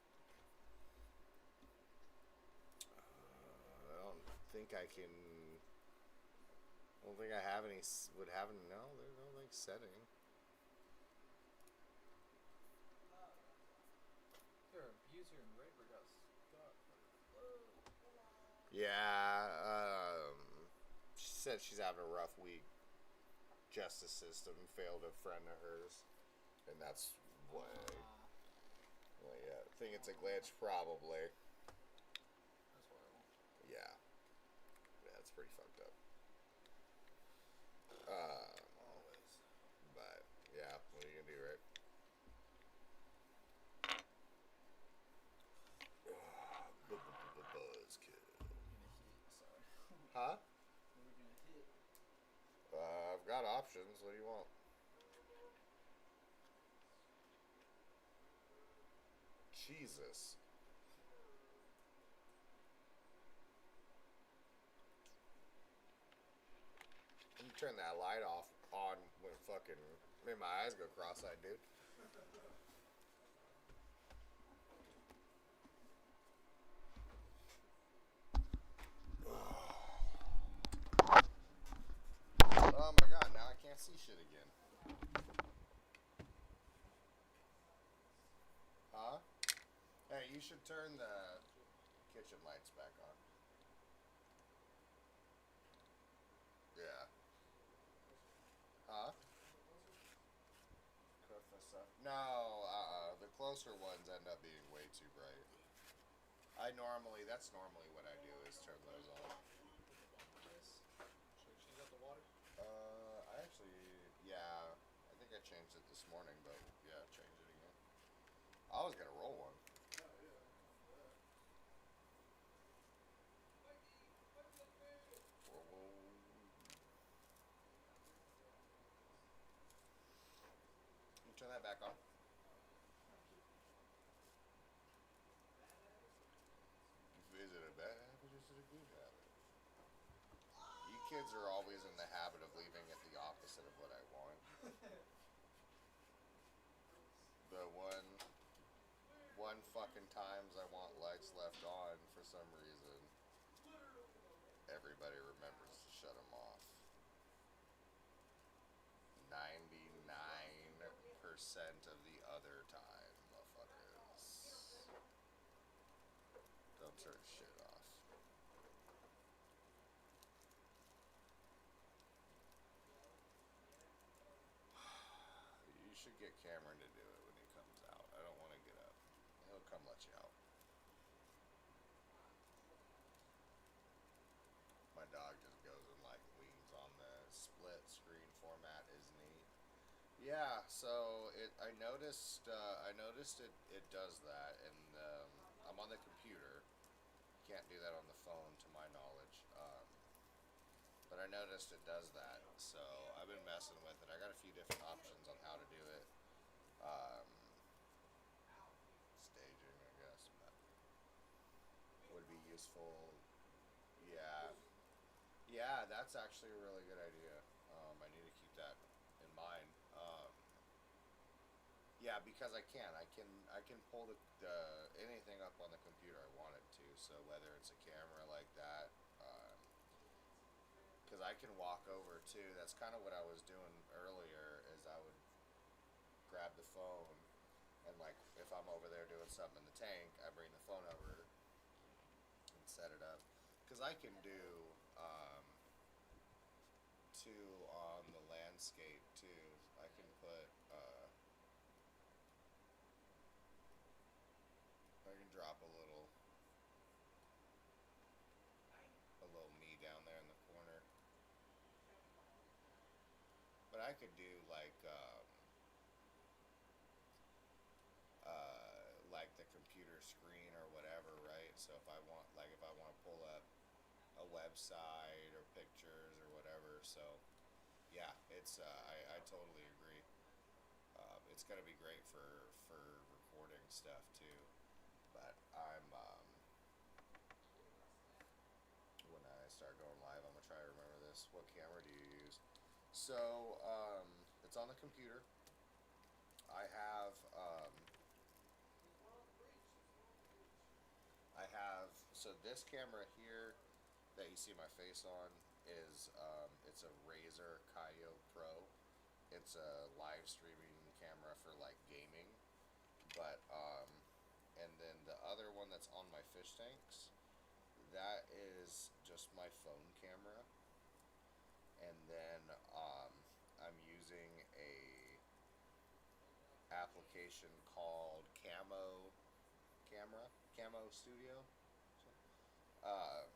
Speaker 1: I don't think I can. I don't think I have any. Would have any. No, there's no like setting.
Speaker 5: Their abuser and raper got got.
Speaker 1: Yeah. She said she's having a rough week. Justice system failed a friend of hers, and that's why. Well, yeah, I think it's a glitch, probably.
Speaker 5: That's horrible.
Speaker 1: Yeah. Yeah, it's pretty fucked up.
Speaker 5: Always.
Speaker 1: But yeah, what are you gonna do, right? Buzzkill.
Speaker 5: We're gonna hit. Sorry.
Speaker 1: Huh?
Speaker 5: We're gonna hit.
Speaker 1: I've got options. What do you want? Jesus. You turn that light off on when fucking made my eyes go cross-eyed, dude. Oh my god, now I can't see shit again. Huh? Hey, you should turn the kitchen lights back on. Yeah. Huh? Cook the stuff. No, the closer ones end up being way too bright. That's normally what I do is turn those on.
Speaker 5: Yes. Should we change out the water?
Speaker 1: I actually, yeah, I think I changed it this morning, but yeah, change it again. I was gonna roll one.
Speaker 5: Oh yeah.
Speaker 1: Roll. You turn that back on. Is it a bad habit or is it a good habit? You kids are always in the habit of leaving it the opposite of what I want. The one fucking times I want lights left on for some reason, everybody remembers to shut them off. 99% of the other time, motherfuckers. Don't turn shit off. You should get Cameron to do it when he comes out. I don't want to get up. He'll come let you out. My dog just goes and like leans on the split screen format is neat. Yeah, so I noticed it does that, and I'm on the computer. Can't do that on the phone, to my knowledge. But I noticed it does that, so I've been messing with it. I got a few different options on how to do it. Um, Staging, I guess, but would be useful. Yeah, yeah, that's actually a really good idea. I need to keep that in mind. Yeah, because I can pull the anything up on the computer I want it to. So whether it's a camera like that, because I can walk over too. That's kind of what I was doing earlier. Is I would grab the phone and like if I'm over there doing something in the tank, I bring the phone over and set it up. Because I can do two on the landscape too. I can put I can drop a little me down there in the corner. But I could do like screen or whatever, right? So if I want, like, if I want to pull up a website or pictures or whatever, so yeah, it's I totally agree. It's gonna be great for recording stuff too. But when I start going live, I'm gonna try to remember this. What camera do you use? So it's on the computer. I have so this camera here that you see my face on is it's a Razer Kaio Pro. It's a live streaming camera for like gaming, but and then the other one that's on my fish tanks, that is just my phone camera, and then I'm using a application called Camo Studio, uh,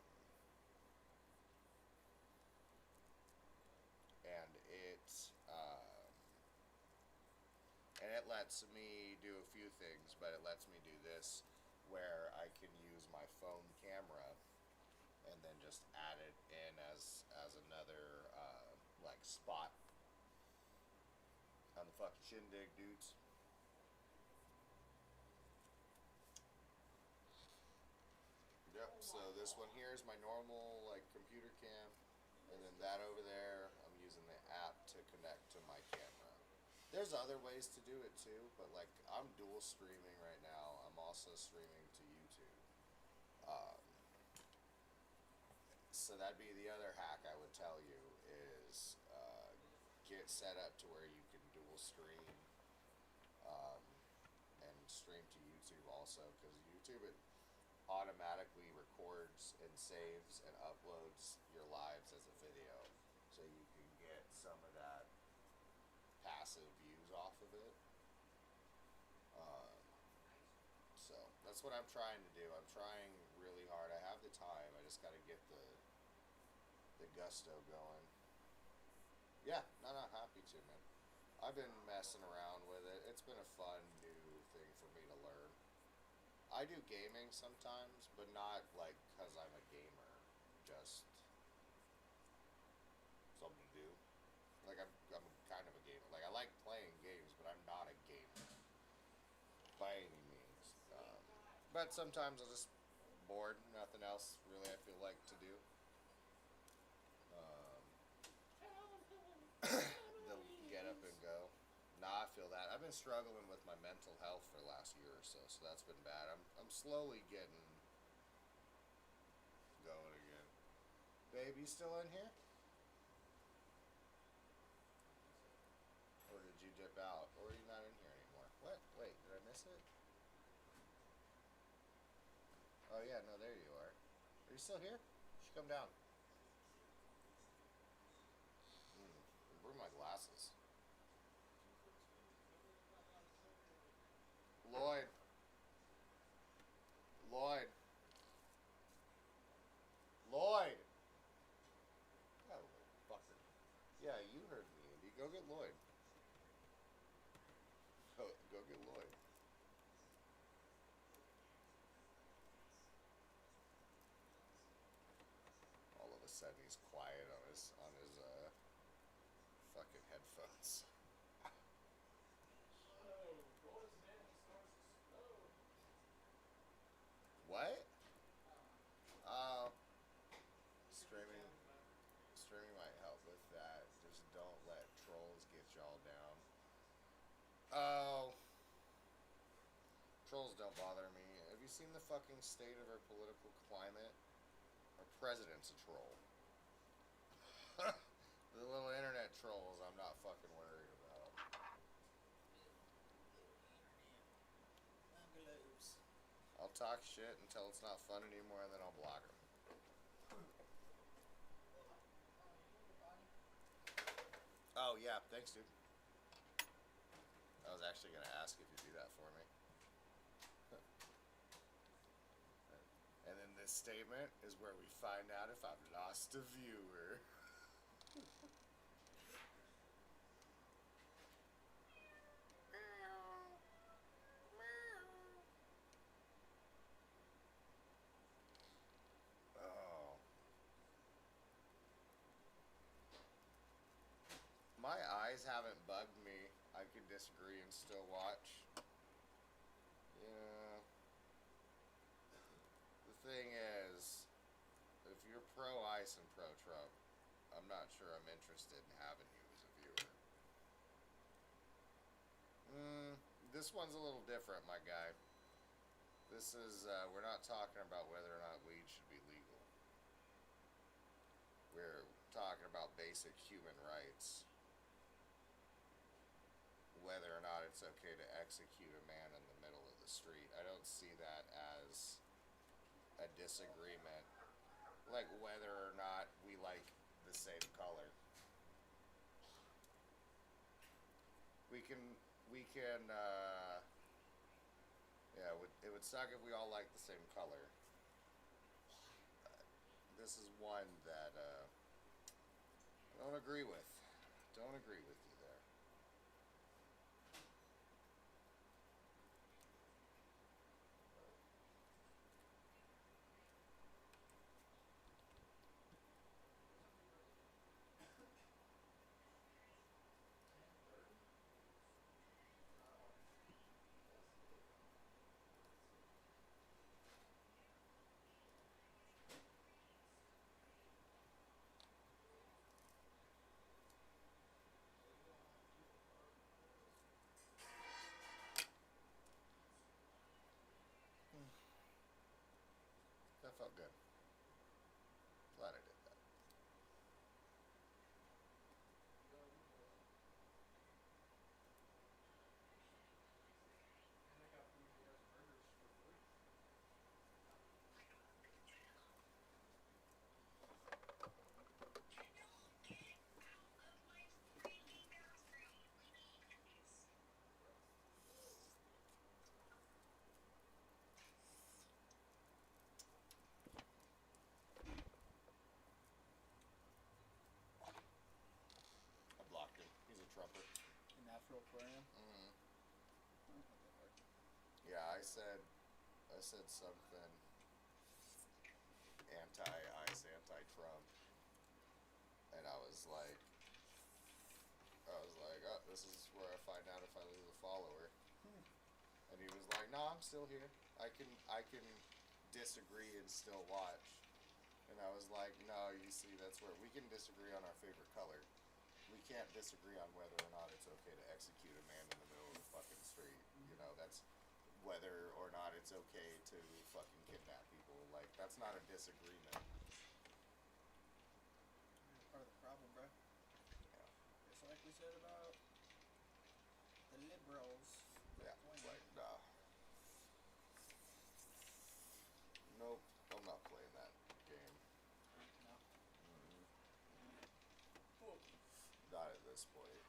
Speaker 1: and it lets me do a few things, but it lets me do this where I can use my phone camera and then just add it in as another like spot on the fucking shindig, dudes. Yep. So this one here is my normal like computer cam, and then that over there, I'm using the app to connect to my camera. There's other ways to do it too, but like I'm dual streaming right now. I'm also streaming to YouTube. Um, so that'd be the other hack I would tell you is get set up to where you can dual stream um, and stream to YouTube also, because YouTube it automatically records and saves and uploads your lives as a video, so you can get some of that passive views off of it. Um, so that's what I'm trying to do. I'm trying really hard. I have the time. I just got to get the gusto going. Yeah, no, not happy to, man. I've been messing around with it. It's been a fun new thing for me to learn. I do gaming sometimes, but not like because I'm a gamer. Just something to do. Like I'm kind of a gamer. Like I like playing games, but I'm not a gamer by any means. But sometimes I'm just bored. Nothing else really I feel like to do. They'll get up and go. Nah, I feel that. I've been struggling with my mental health for the last year or so, so that's been bad. I'm slowly getting going again. Babe, you still in here? Or did you dip out? Or are you not in here anymore? What? Wait, did I miss it? Oh yeah, no, there you are. Are you still here? You should come down. Where are my glasses? Lloyd. Lloyd. Lloyd. Oh, fucker. Yeah, you heard me, Andy. Go get Lloyd. Go get Lloyd. All of a sudden, he's quiet on his fucking headphones. What? Uh, streaming streaming might help with that. Just don't let trolls get y'all down. Oh, trolls don't bother me. Have you seen the fucking state of our political climate? Our president's a troll. The little internet trolls I'm not fucking worried about. I'll talk shit until it's not fun anymore, and then I'll block them. Oh yeah, thanks, dude. I was actually gonna ask if you do that for me. And then this statement is where we find out if I've lost a viewer. My eyes haven't bugged me. I could disagree and still watch. Yeah. The thing is, if you're pro ice and pro Trump, I'm not sure I'm interested in having you as a viewer. This one's a little different, my guy. This is, we're not talking about whether or not weed should be legal. We're talking about basic human rights. Whether or not it's okay to execute a man in the middle of the street. I don't see that as a disagreement. Like whether or not we like the same color. We can, yeah, it would suck if we all like the same color. This is one that, I don't agree with. Don't agree with you there. That felt good. Glad I did that.
Speaker 5: And I got bougie ass burgers for free.
Speaker 1: I blocked him. He's a trumper.
Speaker 5: A natural aquarium.
Speaker 1: Mm-hmm.
Speaker 5: Not that hard.
Speaker 1: Yeah, I said something anti-ice, anti-Trump, and oh, this is where I find out if I lose a follower. And he was like, no, I'm still here. I can disagree and still watch. And I was like, no, you see, that's where we can disagree on our favorite color. We can't disagree on whether or not it's okay to execute a man in the middle of the fucking street. You know, that's whether or not it's okay to fucking kidnap people. Like, that's not a disagreement.
Speaker 5: You're part of the problem, bro.
Speaker 1: Yeah.
Speaker 5: Just like we said about the liberals.
Speaker 1: Yeah, like, nah. Nope, I'm not playing that game.
Speaker 5: No.
Speaker 1: Mm-mm. Not at this point.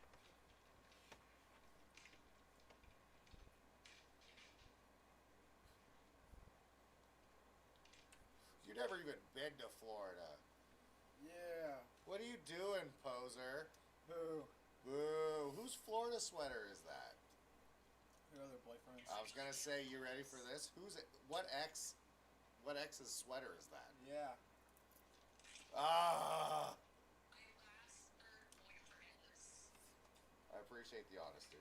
Speaker 1: You never even been to Florida.
Speaker 5: Yeah.
Speaker 1: What are you doing, poser?
Speaker 5: Boo.
Speaker 1: Boo. Whose Florida sweater is that?
Speaker 5: Your other boyfriends.
Speaker 1: I was gonna say, you ready for this? What ex's sweater is that?
Speaker 5: Yeah.
Speaker 1: Ah! I appreciate the honesty.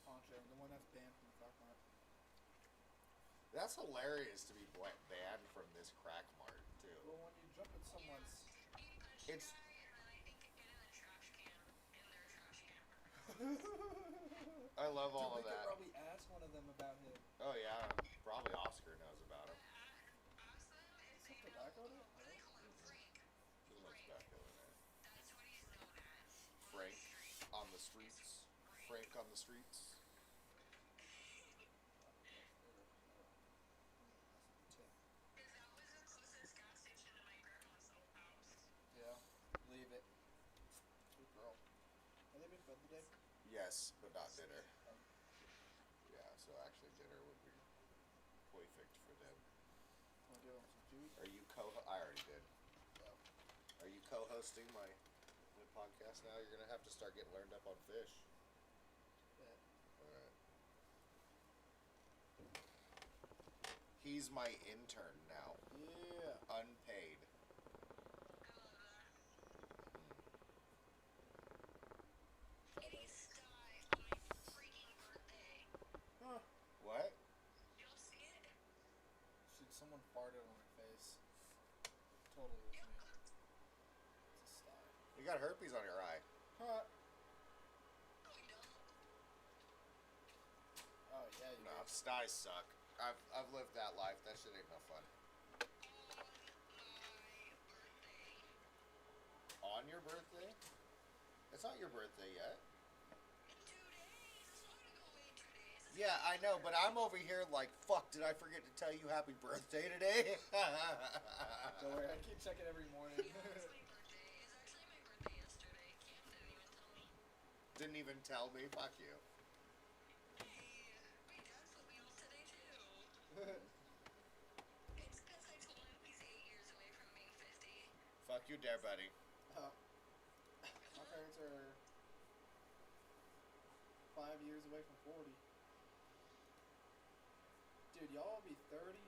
Speaker 5: Poncho, the one that's banned from the crack mart.
Speaker 1: That's hilarious to be banned from this crack mart, too.
Speaker 5: Well, when you jump at someone's...
Speaker 1: It's... I love all
Speaker 5: Dude,
Speaker 1: of
Speaker 5: we could
Speaker 1: that.
Speaker 5: probably ask one of them about him.
Speaker 1: Oh, yeah. Probably Oscar knows about him.
Speaker 5: Some tobacco in it? I don't
Speaker 1: There's no tobacco in there. Frank on the streets. Frank on the streets.
Speaker 5: Yeah, leave it. Good girl. Have they been fed today?
Speaker 1: Yes, but not dinner.
Speaker 5: Um,
Speaker 1: Yeah, so actually dinner would be perfect for them.
Speaker 5: wanna give them some food?
Speaker 1: Are you I already did.
Speaker 5: Yeah.
Speaker 1: Are you co-hosting my podcast now? You're gonna have to start getting learned up on fish.
Speaker 5: Bet.
Speaker 1: Alright. He's my intern now,
Speaker 5: Yeah.
Speaker 1: unpaid.
Speaker 5: Huh.
Speaker 1: What?
Speaker 5: Shit, someone farted on her face. Totally was me. It's a sty.
Speaker 1: You got herpes on your eye.
Speaker 5: Huh. Oh yeah, you
Speaker 1: No,
Speaker 5: did.
Speaker 1: styes suck. I've lived that life. That shit ain't no fun. On your birthday? It's not your birthday yet. Yeah, I know, but I'm over here like, fuck, did I forget to tell you happy birthday today?
Speaker 5: Don't worry, I keep checking every morning.
Speaker 1: Didn't even tell me. Fuck you. Fuck you, dare buddy.
Speaker 5: My parents are 5 years away from 40. Dude, y'all will be 30